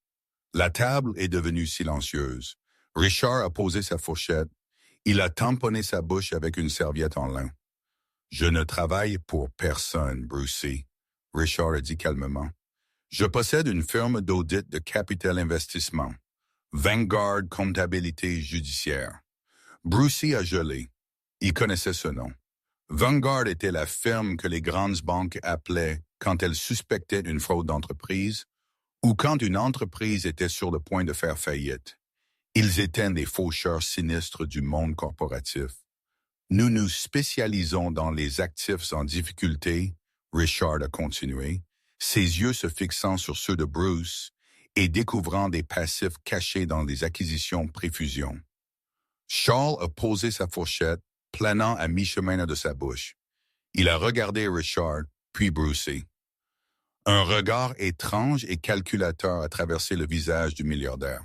La table est devenue silencieuse. Richard a posé sa fourchette. Il a tamponné sa bouche avec une serviette en lin. Je ne travaille pour personne, Brucey. Richard a dit calmement. Je possède une firme d'audit de capital investissement. Vanguard Comptabilité Judiciaire. Brucey a gelé. Il connaissait ce nom. Vanguard était la firme que les grandes banques appelaient quand elles suspectaient une fraude d'entreprise ou quand une entreprise était sur le point de faire faillite. Ils étaient des faucheurs sinistres du monde corporatif. Nous nous spécialisons dans les actifs en difficulté, Richard a continué, ses yeux se fixant sur ceux de Bruce et découvrant des passifs cachés dans les acquisitions préfusion. Charles a posé sa fourchette, planant à mi-chemin de sa bouche. Il a regardé Richard, puis Brucey. Un regard étrange et calculateur a traversé le visage du milliardaire.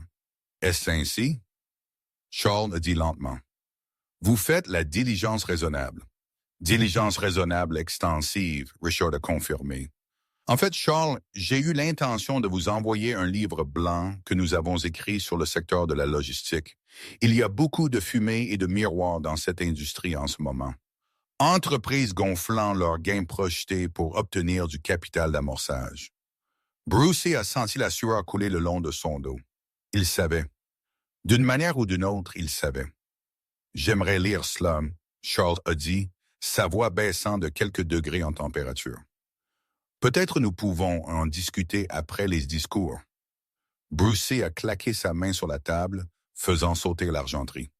Est-ce ainsi? Charles a dit lentement. Vous faites la diligence raisonnable. Diligence raisonnable extensive, Richard a confirmé. En fait, Charles, j'ai eu l'intention de vous envoyer un livre blanc que nous avons écrit sur le secteur de la logistique. Il y a beaucoup de fumée et de miroirs dans cette industrie en ce moment. Entreprises gonflant leurs gains projetés pour obtenir du capital d'amorçage. Brucey a senti la sueur couler le long de son dos. Il savait. D'une manière ou d'une autre, il savait. J'aimerais lire cela, Charles a dit, sa voix baissant de quelques degrés en température. Peut-être nous pouvons en discuter après les discours. Brucey a claqué sa main sur la table, faisant sauter l'argenterie.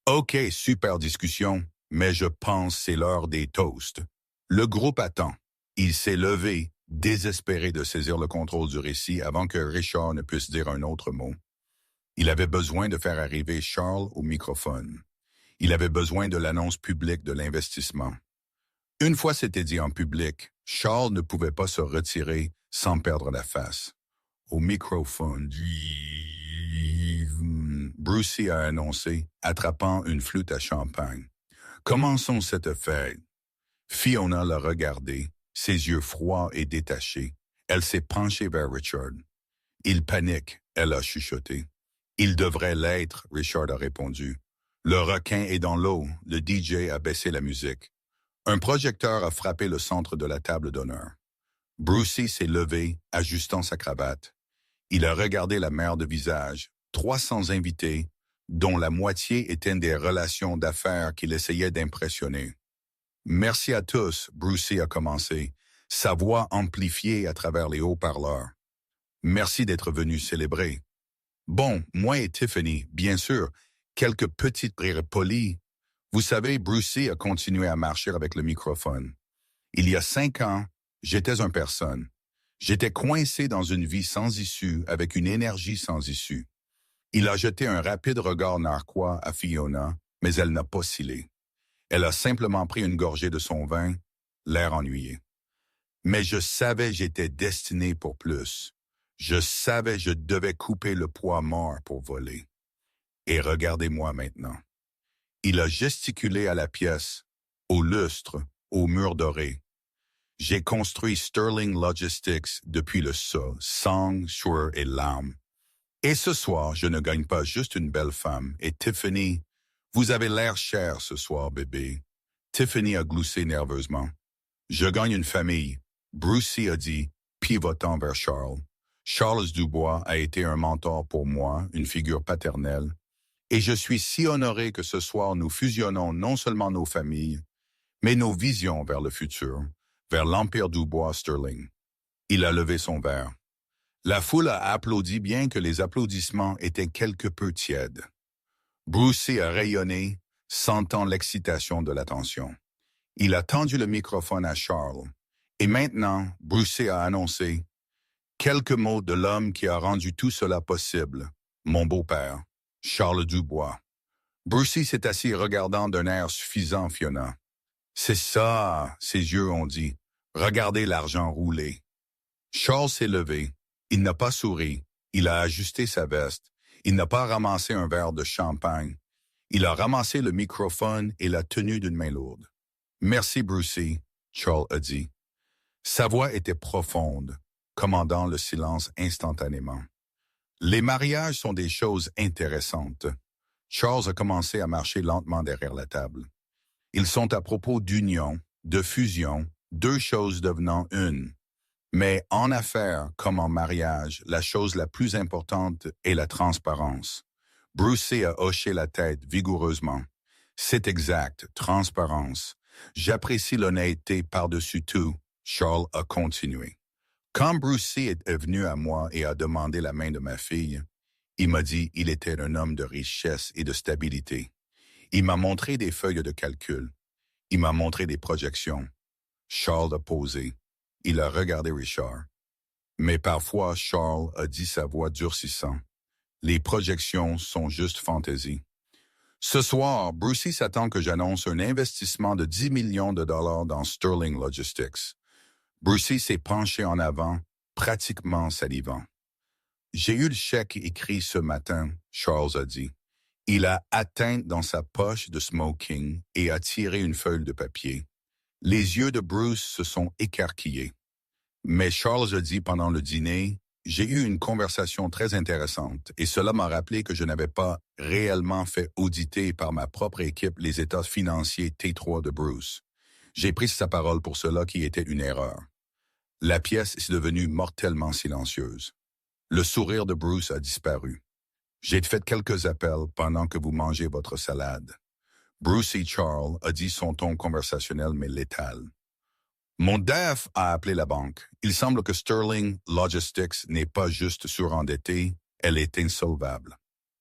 OK, super discussion, mais je pense c'est l'heure des toasts. Le groupe attend. Il s'est levé, désespéré de saisir le contrôle du récit avant que Richard ne puisse dire un autre mot. Il avait besoin de faire arriver Charles au microphone. Il avait besoin de l'annonce publique de l'investissement. Une fois c'était dit en public, Charles ne pouvait pas se retirer sans perdre la face. Au microphone, Brucey a annoncé, attrapant une flûte à champagne. Commençons cette fête. Fiona l'a regardé, ses yeux froids et détachés. Elle s'est penchée vers Richard. Il panique, elle a chuchoté. Il devrait l'être, Richard a répondu. Le requin est dans l'eau, le DJ a baissé la musique. Un projecteur a frappé le centre de la table d'honneur. Brucey s'est levé, ajustant sa cravate. Il a regardé la mer de visage, 300 invités, dont la moitié étaient des relations d'affaires qu'il essayait d'impressionner. Merci à tous, Brucey a commencé, sa voix amplifiée à travers les haut-parleurs. Merci d'être venus célébrer. Bon, moi et Tiffany, bien sûr, quelques petites rires polis. Vous savez, Brucey a continué à marcher avec le microphone. Il y a 5 ans, j'étais une personne. J'étais coincé dans une vie sans issue, avec une énergie sans issue. Il a jeté un rapide regard narquois à Fiona, mais elle n'a pas scellé. Elle a simplement pris une gorgée de son vin, l'air ennuyé. Mais je savais j'étais destiné pour plus. Je savais je devais couper le poids mort pour voler. Et regardez-moi maintenant. Il a gesticulé à la pièce, au lustre, au mur doré. J'ai construit Sterling Logistics depuis le sol, sang, sueur et larmes. Et ce soir, je ne gagne pas juste une belle femme. Et Tiffany, vous avez l'air cher ce soir, bébé. Tiffany a gloussé nerveusement. Je gagne une famille. Brucey a dit, pivotant vers Charles. Charles Dubois a été un mentor pour moi, une figure paternelle. Et je suis si honoré que ce soir nous fusionnons non seulement nos familles, mais nos visions vers le futur, vers l'Empire Dubois Sterling. Il a levé son verre. La foule a applaudi bien que les applaudissements étaient quelque peu tièdes. Brucey a rayonné, sentant l'excitation de l'attention. Il a tendu le microphone à Charles. Et maintenant, Brucey a annoncé « Quelques mots de l'homme qui a rendu tout cela possible, mon beau-père, Charles Dubois. » Brucey s'est assis regardant d'un air suffisant Fiona. « C'est ça, » ses yeux ont dit. « Regardez l'argent rouler. Charles s'est levé. Il n'a pas souri. Il a ajusté sa veste. Il n'a pas ramassé un verre de champagne. Il a ramassé le microphone et l'a tenu d'une main lourde. « Merci, Brucey », Charles a dit. Sa voix était profonde, commandant le silence instantanément. Les mariages sont des choses intéressantes. Charles a commencé à marcher lentement derrière la table. Ils sont à propos d'union, de fusion, deux choses devenant une. Mais en affaires comme en mariage, la chose la plus importante est la transparence. Brucey a hoché la tête vigoureusement. C'est exact, transparence. J'apprécie l'honnêteté par-dessus tout, Charles a continué. Quand Brucey est venu à moi et a demandé la main de ma fille, il m'a dit qu'il était un homme de richesse et de stabilité. Il m'a montré des feuilles de calcul. Il m'a montré des projections. Charles a posé. Il a regardé Richard. Mais parfois, Charles a dit sa voix durcissant. Les projections sont juste fantaisie. Ce soir, Brucey s'attend que j'annonce un investissement de 10 millions de dollars dans Sterling Logistics. Brucey s'est penché en avant, pratiquement salivant. J'ai eu le chèque écrit ce matin, Charles a dit. Il a atteint dans sa poche de smoking et a tiré une feuille de papier. Les yeux de Bruce se sont écarquillés. Mais Charles a dit pendant le dîner, j'ai eu une conversation très intéressante et cela m'a rappelé que je n'avais pas réellement fait auditer par ma propre équipe les états financiers T3 de Bruce. J'ai pris sa parole pour cela qui était une erreur. La pièce est devenue mortellement silencieuse. Le sourire de Bruce a disparu. J'ai fait quelques appels pendant que vous mangez votre salade. Brucey Charles a dit son ton conversationnel mais létal. Mon DEF a appelé la banque. Il semble que Sterling Logistics n'est pas juste surendettée, elle est insolvable.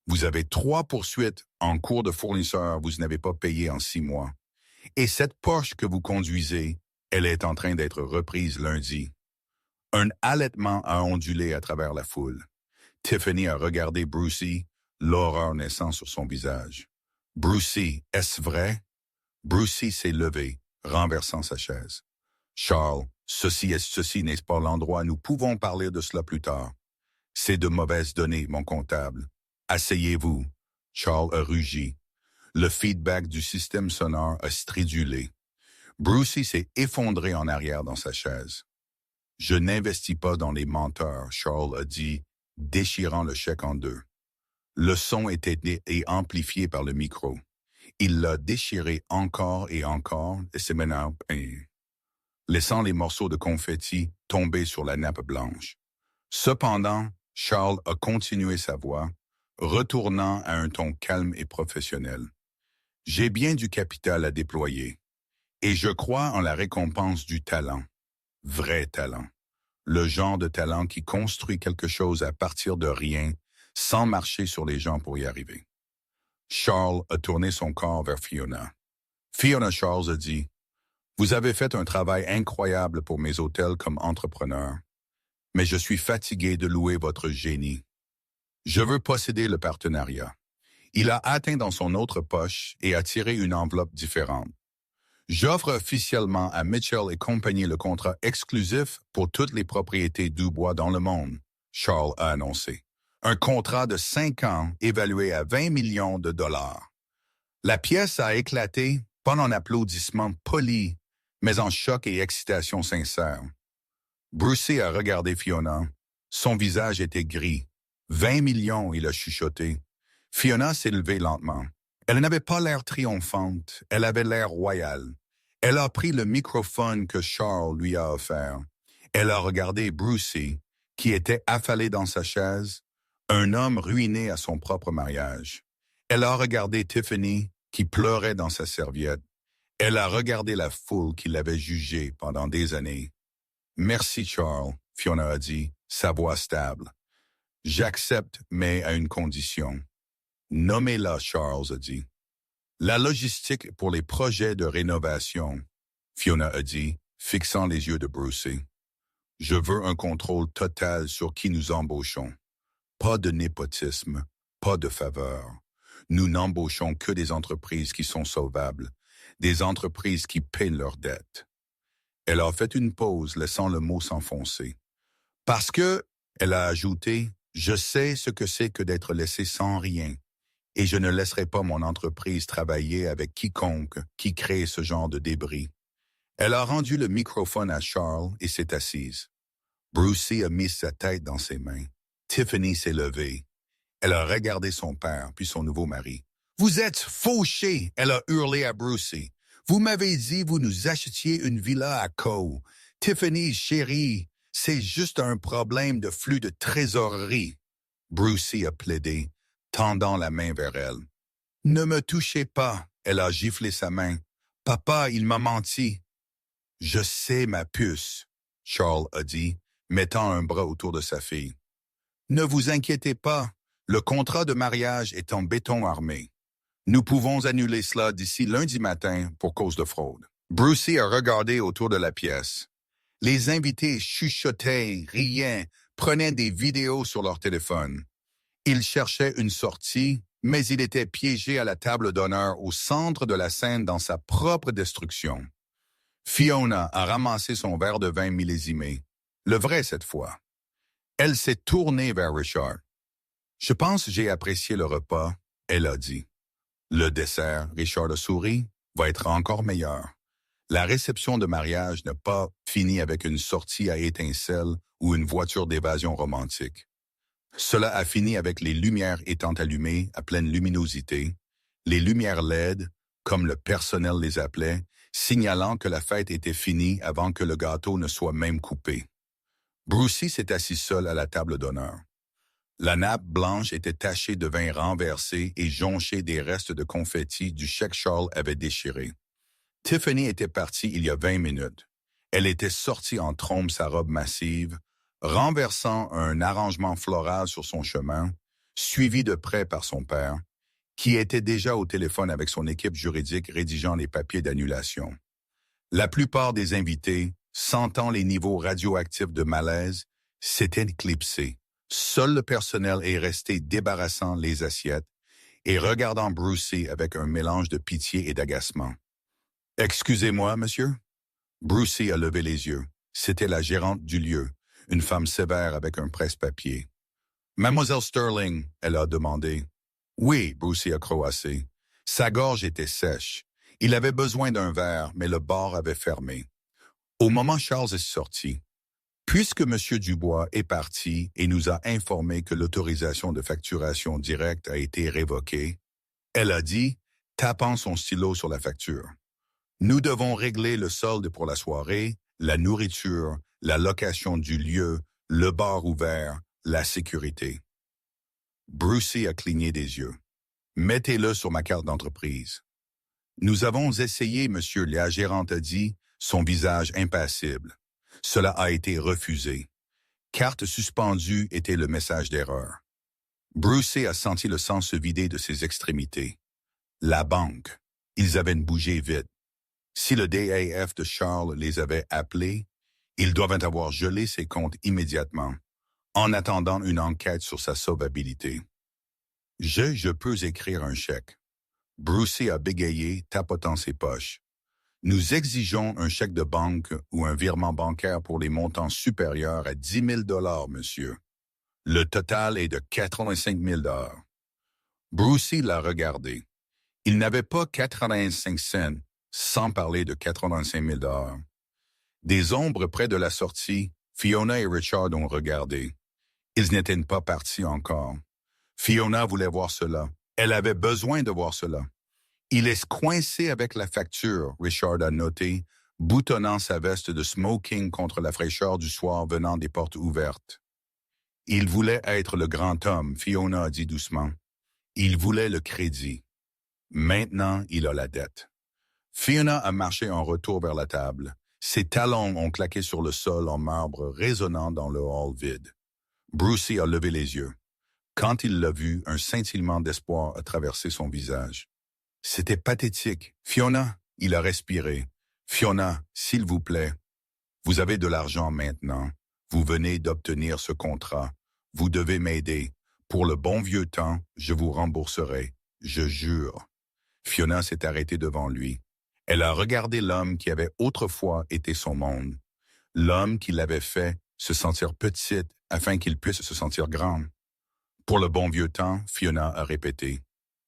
Vous avez 3 poursuites en cours de fournisseurs, vous n'avez pas payé en 6 mois. Et cette Porsche que vous conduisez, elle est en train d'être reprise lundi. Un halètement a ondulé à travers la foule. Tiffany a regardé Brucey, l'horreur naissant sur son visage. Brucey, est-ce vrai? Brucey s'est levé, renversant sa chaise. Charles, ceci n'est-ce pas l'endroit, nous pouvons parler de cela plus tard. C'est de mauvaises données, mon comptable. Asseyez-vous. Charles a rugi. Le feedback du système sonore a stridulé. Brucey s'est effondré en arrière dans sa chaise. Je n'investis pas dans les menteurs, Charles a dit, déchirant le chèque en deux. Le son était amplifié par le micro. Il l'a déchiré encore et encore, et c'est maintenant, laissant les morceaux de confetti tomber sur la nappe blanche. Cependant, Charles a continué sa voix, retournant à un ton calme et professionnel. J'ai bien du capital à déployer, et je crois en la récompense du talent. Vrai talent. Le genre de talent qui construit quelque chose à partir de rien, sans marcher sur les gens pour y arriver. Charles a tourné son corps vers Fiona. Fiona Charles a dit, « Vous avez fait un travail incroyable pour mes hôtels comme entrepreneur, mais je suis fatigué de louer votre génie. Je veux posséder le partenariat. » Il a atteint dans son autre poche et a tiré une enveloppe différente. J'offre officiellement à Mitchell et compagnie le contrat exclusif pour toutes les propriétés Dubois dans le monde, Charles a annoncé. Un contrat de 5 ans évalué à 20 millions de dollars. La pièce a éclaté, pas en applaudissements polis, mais en choc et excitation sincère. Brucey a regardé Fiona. Son visage était gris. 20 millions, il a chuchoté. Fiona s'est levée lentement. Elle n'avait pas l'air triomphante, elle avait l'air royale. Elle a pris le microphone que Charles lui a offert. Elle a regardé Brucey, qui était affalé dans sa chaise, un homme ruiné à son propre mariage. Elle a regardé Tiffany, qui pleurait dans sa serviette. Elle a regardé la foule qui l'avait jugée pendant des années. « Merci, Charles », Fiona a dit, sa voix stable. « J'accepte, mais à une condition. » « Nommez-la, Charles a dit. « La logistique pour les projets de rénovation, » Fiona a dit, fixant les yeux de Brucey. « Je veux un contrôle total sur qui nous embauchons. Pas de népotisme, pas de faveur. Nous n'embauchons que des entreprises qui sont solvables, des entreprises qui paient leurs dettes. » Elle a fait une pause, laissant le mot s'enfoncer. Parce que, elle a ajouté, je sais ce que c'est que d'être laissé sans rien, et je ne laisserai pas mon entreprise travailler avec quiconque qui crée ce genre de débris. Elle a rendu le microphone à Charles et s'est assise. Brucey a mis sa tête dans ses mains. Tiffany s'est levée. Elle a regardé son père, puis son nouveau mari. « Vous êtes fauchés! » Elle a hurlé à Brucey. « Vous m'avez dit vous nous achetiez une villa à Caux. Tiffany, chérie, c'est juste un problème de flux de trésorerie. » Brucey a plaidé, tendant la main vers elle. « Ne me touchez pas! » Elle a giflé sa main. « Papa, il m'a menti. »« Je sais, ma puce, » Charles a dit, mettant un bras autour de sa fille. « Ne vous inquiétez pas, le contrat de mariage est en béton armé. Nous pouvons annuler cela d'ici lundi matin pour cause de fraude. » Brucey a regardé autour de la pièce. Les invités chuchotaient, riaient, prenaient des vidéos sur leur téléphone. Ils cherchaient une sortie, mais il était piégé à la table d'honneur au centre de la scène dans sa propre destruction. Fiona a ramassé son verre de vin millésimé, le vrai cette fois. Elle s'est tournée vers Richard. « Je pense que j'ai apprécié le repas, » elle a dit. Le dessert, Richard a souri, va être encore meilleur. La réception de mariage n'a pas fini avec une sortie à étincelles ou une voiture d'évasion romantique. Cela a fini avec les lumières étant allumées à pleine luminosité, les lumières LED, comme le personnel les appelait, signalant que la fête était finie avant que le gâteau ne soit même coupé. Brucey s'est assis seul à la table d'honneur. La nappe blanche était tachée de vin renversé et jonchée des restes de confettis du chèque Charles avait déchiré. Tiffany était partie il y a 20 minutes. Elle était sortie en trombe sa robe massive, renversant un arrangement floral sur son chemin, suivi de près par son père, qui était déjà au téléphone avec son équipe juridique rédigeant les papiers d'annulation. La plupart des invités, sentant les niveaux radioactifs de malaise, s'étaient éclipsés. Seul le personnel est resté débarrassant les assiettes et regardant Brucey avec un mélange de pitié et d'agacement. « Excusez-moi, monsieur ?» Brucey a levé les yeux. C'était la gérante du lieu, une femme sévère avec un presse-papier. « Mademoiselle Sterling ?» elle a demandé. « Oui, » Brucey a croassé. Sa gorge était sèche. Il avait besoin d'un verre, mais le bar avait fermé. Au moment Charles est sorti, puisque M. Dubois est parti et nous a informé que l'autorisation de facturation directe a été révoquée, elle a dit, tapant son stylo sur la facture. Nous devons régler le solde pour la soirée, la nourriture, la location du lieu, le bar ouvert, la sécurité. Brucey a cligné des yeux. Mettez-le sur ma carte d'entreprise. Nous avons essayé, monsieur, la gérante a dit, son visage impassible. Cela a été refusé. Carte suspendue était le message d'erreur. Brucey a senti le sang se vider de ses extrémités. La banque. Ils avaient bougé vite. Si le DAF de Charles les avait appelés, ils doivent avoir gelé ses comptes immédiatement, en attendant une enquête sur sa solvabilité. Je peux écrire un chèque. Brucey a bégayé, tapotant ses poches. Nous exigeons un chèque de banque ou un virement bancaire pour les montants supérieurs à 10 000 $, monsieur. Le total est de 85 000 $. Brucey l'a regardé. Il n'avait pas 85 cents, sans parler de 85 000 $. Des ombres près de la sortie, Fiona et Richard ont regardé. Ils n'étaient pas partis encore. Fiona voulait voir cela. Elle avait besoin de voir cela. Il est coincé avec la facture, Richard a noté, boutonnant sa veste de smoking contre la fraîcheur du soir venant des portes ouvertes. Il voulait être le grand homme, Fiona a dit doucement. Il voulait le crédit. Maintenant, il a la dette. Fiona a marché en retour vers la table. Ses talons ont claqué sur le sol en marbre résonnant dans le hall vide. Brucey a levé les yeux. Quand il l'a vu, un scintillement d'espoir a traversé son visage. C'était pathétique. Fiona, il a respiré. Fiona, s'il vous plaît, vous avez de l'argent maintenant. Vous venez d'obtenir ce contrat. Vous devez m'aider. Pour le bon vieux temps, je vous rembourserai. Je jure. Fiona s'est arrêtée devant lui. Elle a regardé l'homme qui avait autrefois été son monde, l'homme qui l'avait fait se sentir petite afin qu'il puisse se sentir grande. Pour le bon vieux temps, Fiona a répété.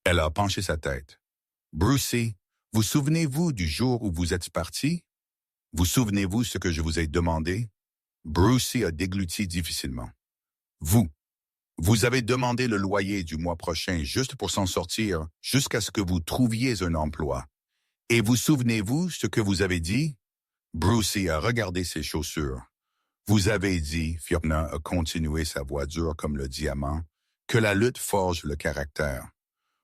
Elle a penché sa tête. Brucey, vous souvenez-vous du jour où vous êtes parti? Vous souvenez-vous ce que je vous ai demandé? Brucey a dégluti difficilement. Vous avez demandé le loyer du mois prochain juste pour s'en sortir, jusqu'à ce que vous trouviez un emploi. Et vous souvenez-vous ce que vous avez dit? Brucey a regardé ses chaussures. Vous avez dit, Fiona a continué, sa voix dure comme le diamant, que la lutte forge le caractère.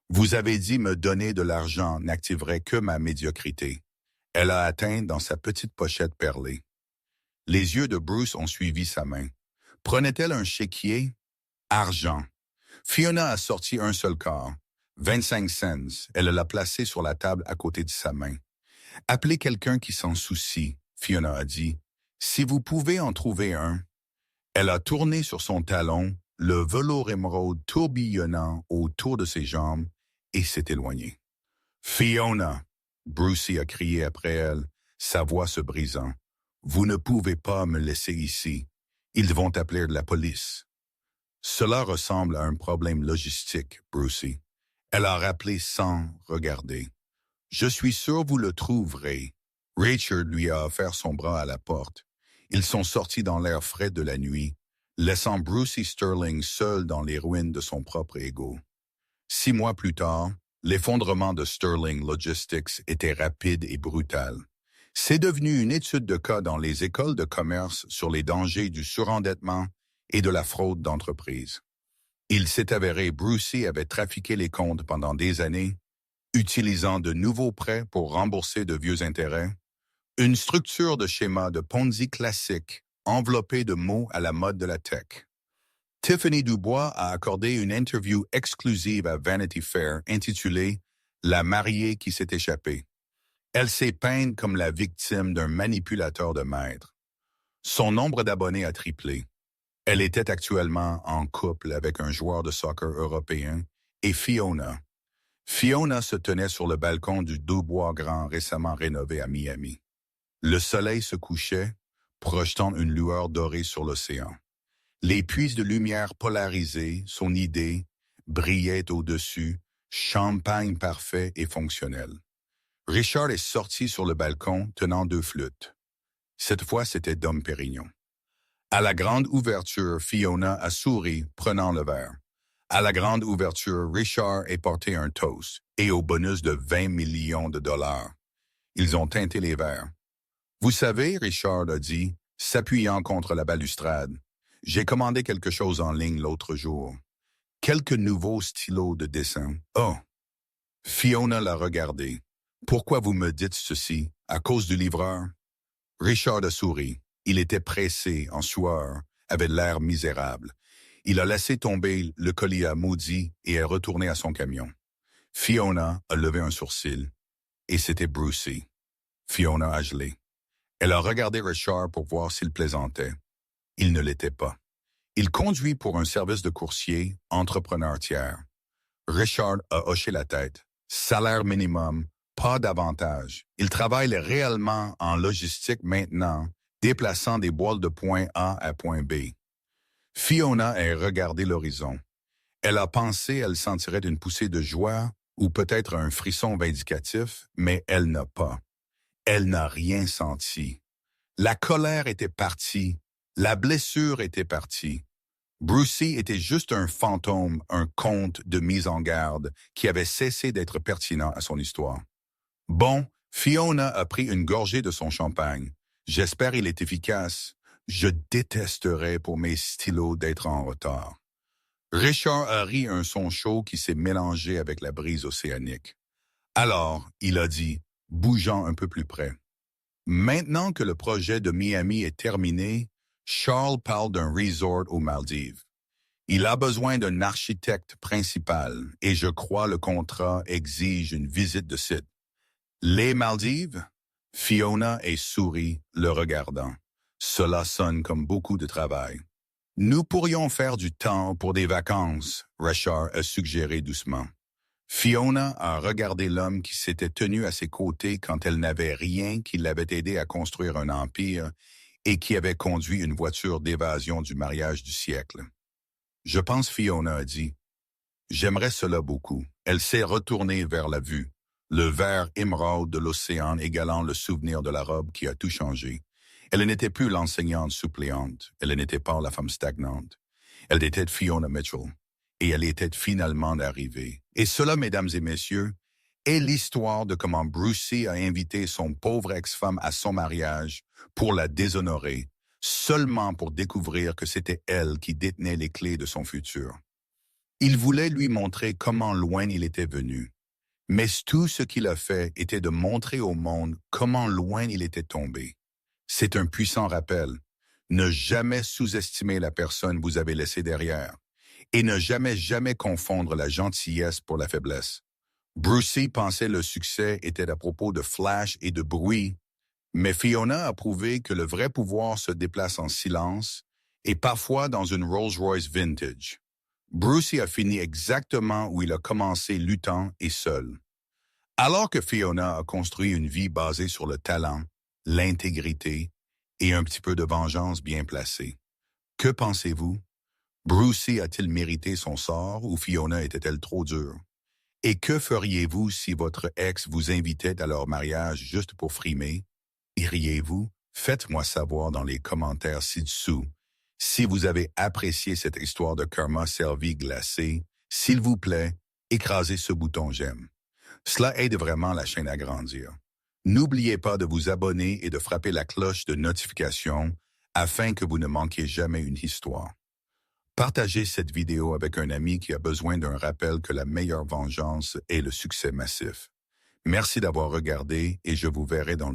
Vous avez dit me donner de l'argent n'activerait que ma médiocrité. Elle a atteint dans sa petite pochette perlée. Les yeux de Bruce ont suivi sa main. Prenait-elle un chéquier? Argent. Fiona a sorti un seul quart. 25 cents. Elle l'a placé sur la table à côté de sa main. Appelez quelqu'un qui s'en soucie, Fiona a dit. Si vous pouvez en trouver un. Elle a tourné sur son talon, le velours émeraude tourbillonnant autour de ses jambes, et s'est éloignée. Fiona! Brucey a crié après elle, sa voix se brisant. Vous ne pouvez pas me laisser ici. Ils vont appeler la police. Cela ressemble à un problème logistique, Brucey. Elle a rappelé sans regarder. Je suis sûr vous le trouverez. Richard lui a offert son bras à la porte. Ils sont sortis dans l'air frais de la nuit, laissant Brucey Sterling seul dans les ruines de son propre ego. 6 mois plus tard, l'effondrement de Sterling Logistics était rapide et brutal. C'est devenu une étude de cas dans les écoles de commerce sur les dangers du surendettement et de la fraude d'entreprise. Il s'est avéré Brucey avait trafiqué les comptes pendant des années, utilisant de nouveaux prêts pour rembourser de vieux intérêts, une structure de schéma de Ponzi classique enveloppée de mots à la mode de la tech. Tiffany Dubois a accordé une interview exclusive à Vanity Fair intitulée « La mariée qui s'est échappée ». Elle s'est peinte comme la victime d'un manipulateur de maître. Son nombre d'abonnés a triplé. Elle était actuellement en couple avec un joueur de soccer européen et Fiona. Fiona se tenait sur le balcon du Dubois Grand récemment rénové à Miami. Le soleil se couchait, projetant une lueur dorée sur l'océan. Les puits de lumière polarisés, son idée, brillaient au-dessus, champagne parfait et fonctionnel. Richard est sorti sur le balcon tenant 2 flûtes. Cette fois, c'était Dom Pérignon. À la grande ouverture, Fiona a souri, prenant le verre. À la grande ouverture, Richard est porté un toast et au bonus de 20 millions de dollars. Ils ont teinté les verres. Vous savez, Richard a dit, s'appuyant contre la balustrade, j'ai commandé quelque chose en ligne l'autre jour. Quelques nouveaux stylos de dessin. Oh! Fiona l'a regardé. Pourquoi vous me dites ceci? À cause du livreur? Richard a souri. Il était pressé, en sueur, avait l'air misérable. Il a laissé tomber le colis à maudit et est retourné à son camion. Fiona a levé un sourcil. Et c'était Brucey. Fiona a gelé. Elle a regardé Richard pour voir s'il plaisantait. Il ne l'était pas. Il conduit pour un service de coursier, entrepreneur tiers. Richard a hoché la tête. Salaire minimum, pas d'avantage. Il travaille réellement en logistique maintenant, déplaçant des boîtes de point A à point B. Fiona a regardé l'horizon. Elle a pensé qu'elle sentirait une poussée de joie ou peut-être un frisson vindicatif, mais elle n'a pas. Elle n'a rien senti. La colère était partie. La blessure était partie. Brucey était juste un fantôme, un conte de mise en garde qui avait cessé d'être pertinent à son histoire. Bon, Fiona a pris une gorgée de son champagne. J'espère qu'il est efficace. Je détesterais pour mes stylos d'être en retard. Richard a ri un son chaud qui s'est mélangé avec la brise océanique. Alors, il a dit, bougeant un peu plus près. Maintenant que le projet de Miami est terminé, Charles parle d'un resort aux Maldives. Il a besoin d'un architecte principal et je crois le contrat exige une visite de site. Les Maldives? Fiona est sourit, le regardant. Cela sonne comme beaucoup de travail. Nous pourrions faire du temps pour des vacances, Richard a suggéré doucement. Fiona a regardé l'homme qui s'était tenu à ses côtés quand elle n'avait rien, qui l'avait aidé à construire un empire et qui avait conduit une voiture d'évasion du mariage du siècle. Je pense Fiona a dit, « J'aimerais cela beaucoup. » Elle s'est retournée vers la vue, le vert émeraude de l'océan égalant le souvenir de la robe qui a tout changé. Elle n'était plus l'enseignante suppléante, elle n'était pas la femme stagnante. Elle était Fiona Mitchell, et elle était finalement arrivée. Et cela, mesdames et messieurs, est l'histoire de comment Brucey a invité son pauvre ex-femme à son mariage pour la déshonorer, seulement pour découvrir que c'était elle qui détenait les clés de son futur. Il voulait lui montrer comment loin il était venu, mais tout ce qu'il a fait était de montrer au monde comment loin il était tombé. C'est un puissant rappel. Ne jamais sous-estimer la personne que vous avez laissée derrière et ne jamais confondre la gentillesse pour la faiblesse. Brucey pensait le succès était à propos de flash et de bruit, mais Fiona a prouvé que le vrai pouvoir se déplace en silence et parfois dans une Rolls-Royce vintage. Brucey a fini exactement où il a commencé luttant et seul. Alors que Fiona a construit une vie basée sur le talent, l'intégrité et un petit peu de vengeance bien placée. Que pensez-vous? Brucey a-t-il mérité son sort ou Fiona était-elle trop dure? Et que feriez-vous si votre ex vous invitait à leur mariage juste pour frimer? Iriez-vous? Faites-moi savoir dans les commentaires ci-dessous. Si vous avez apprécié cette histoire de karma servie glacée, s'il vous plaît, écrasez ce bouton j'aime. Cela aide vraiment la chaîne à grandir. N'oubliez pas de vous abonner et de frapper la cloche de notification afin que vous ne manquiez jamais une histoire. Partagez cette vidéo avec un ami qui a besoin d'un rappel que la meilleure vengeance est le succès massif. Merci d'avoir regardé et je vous verrai dans le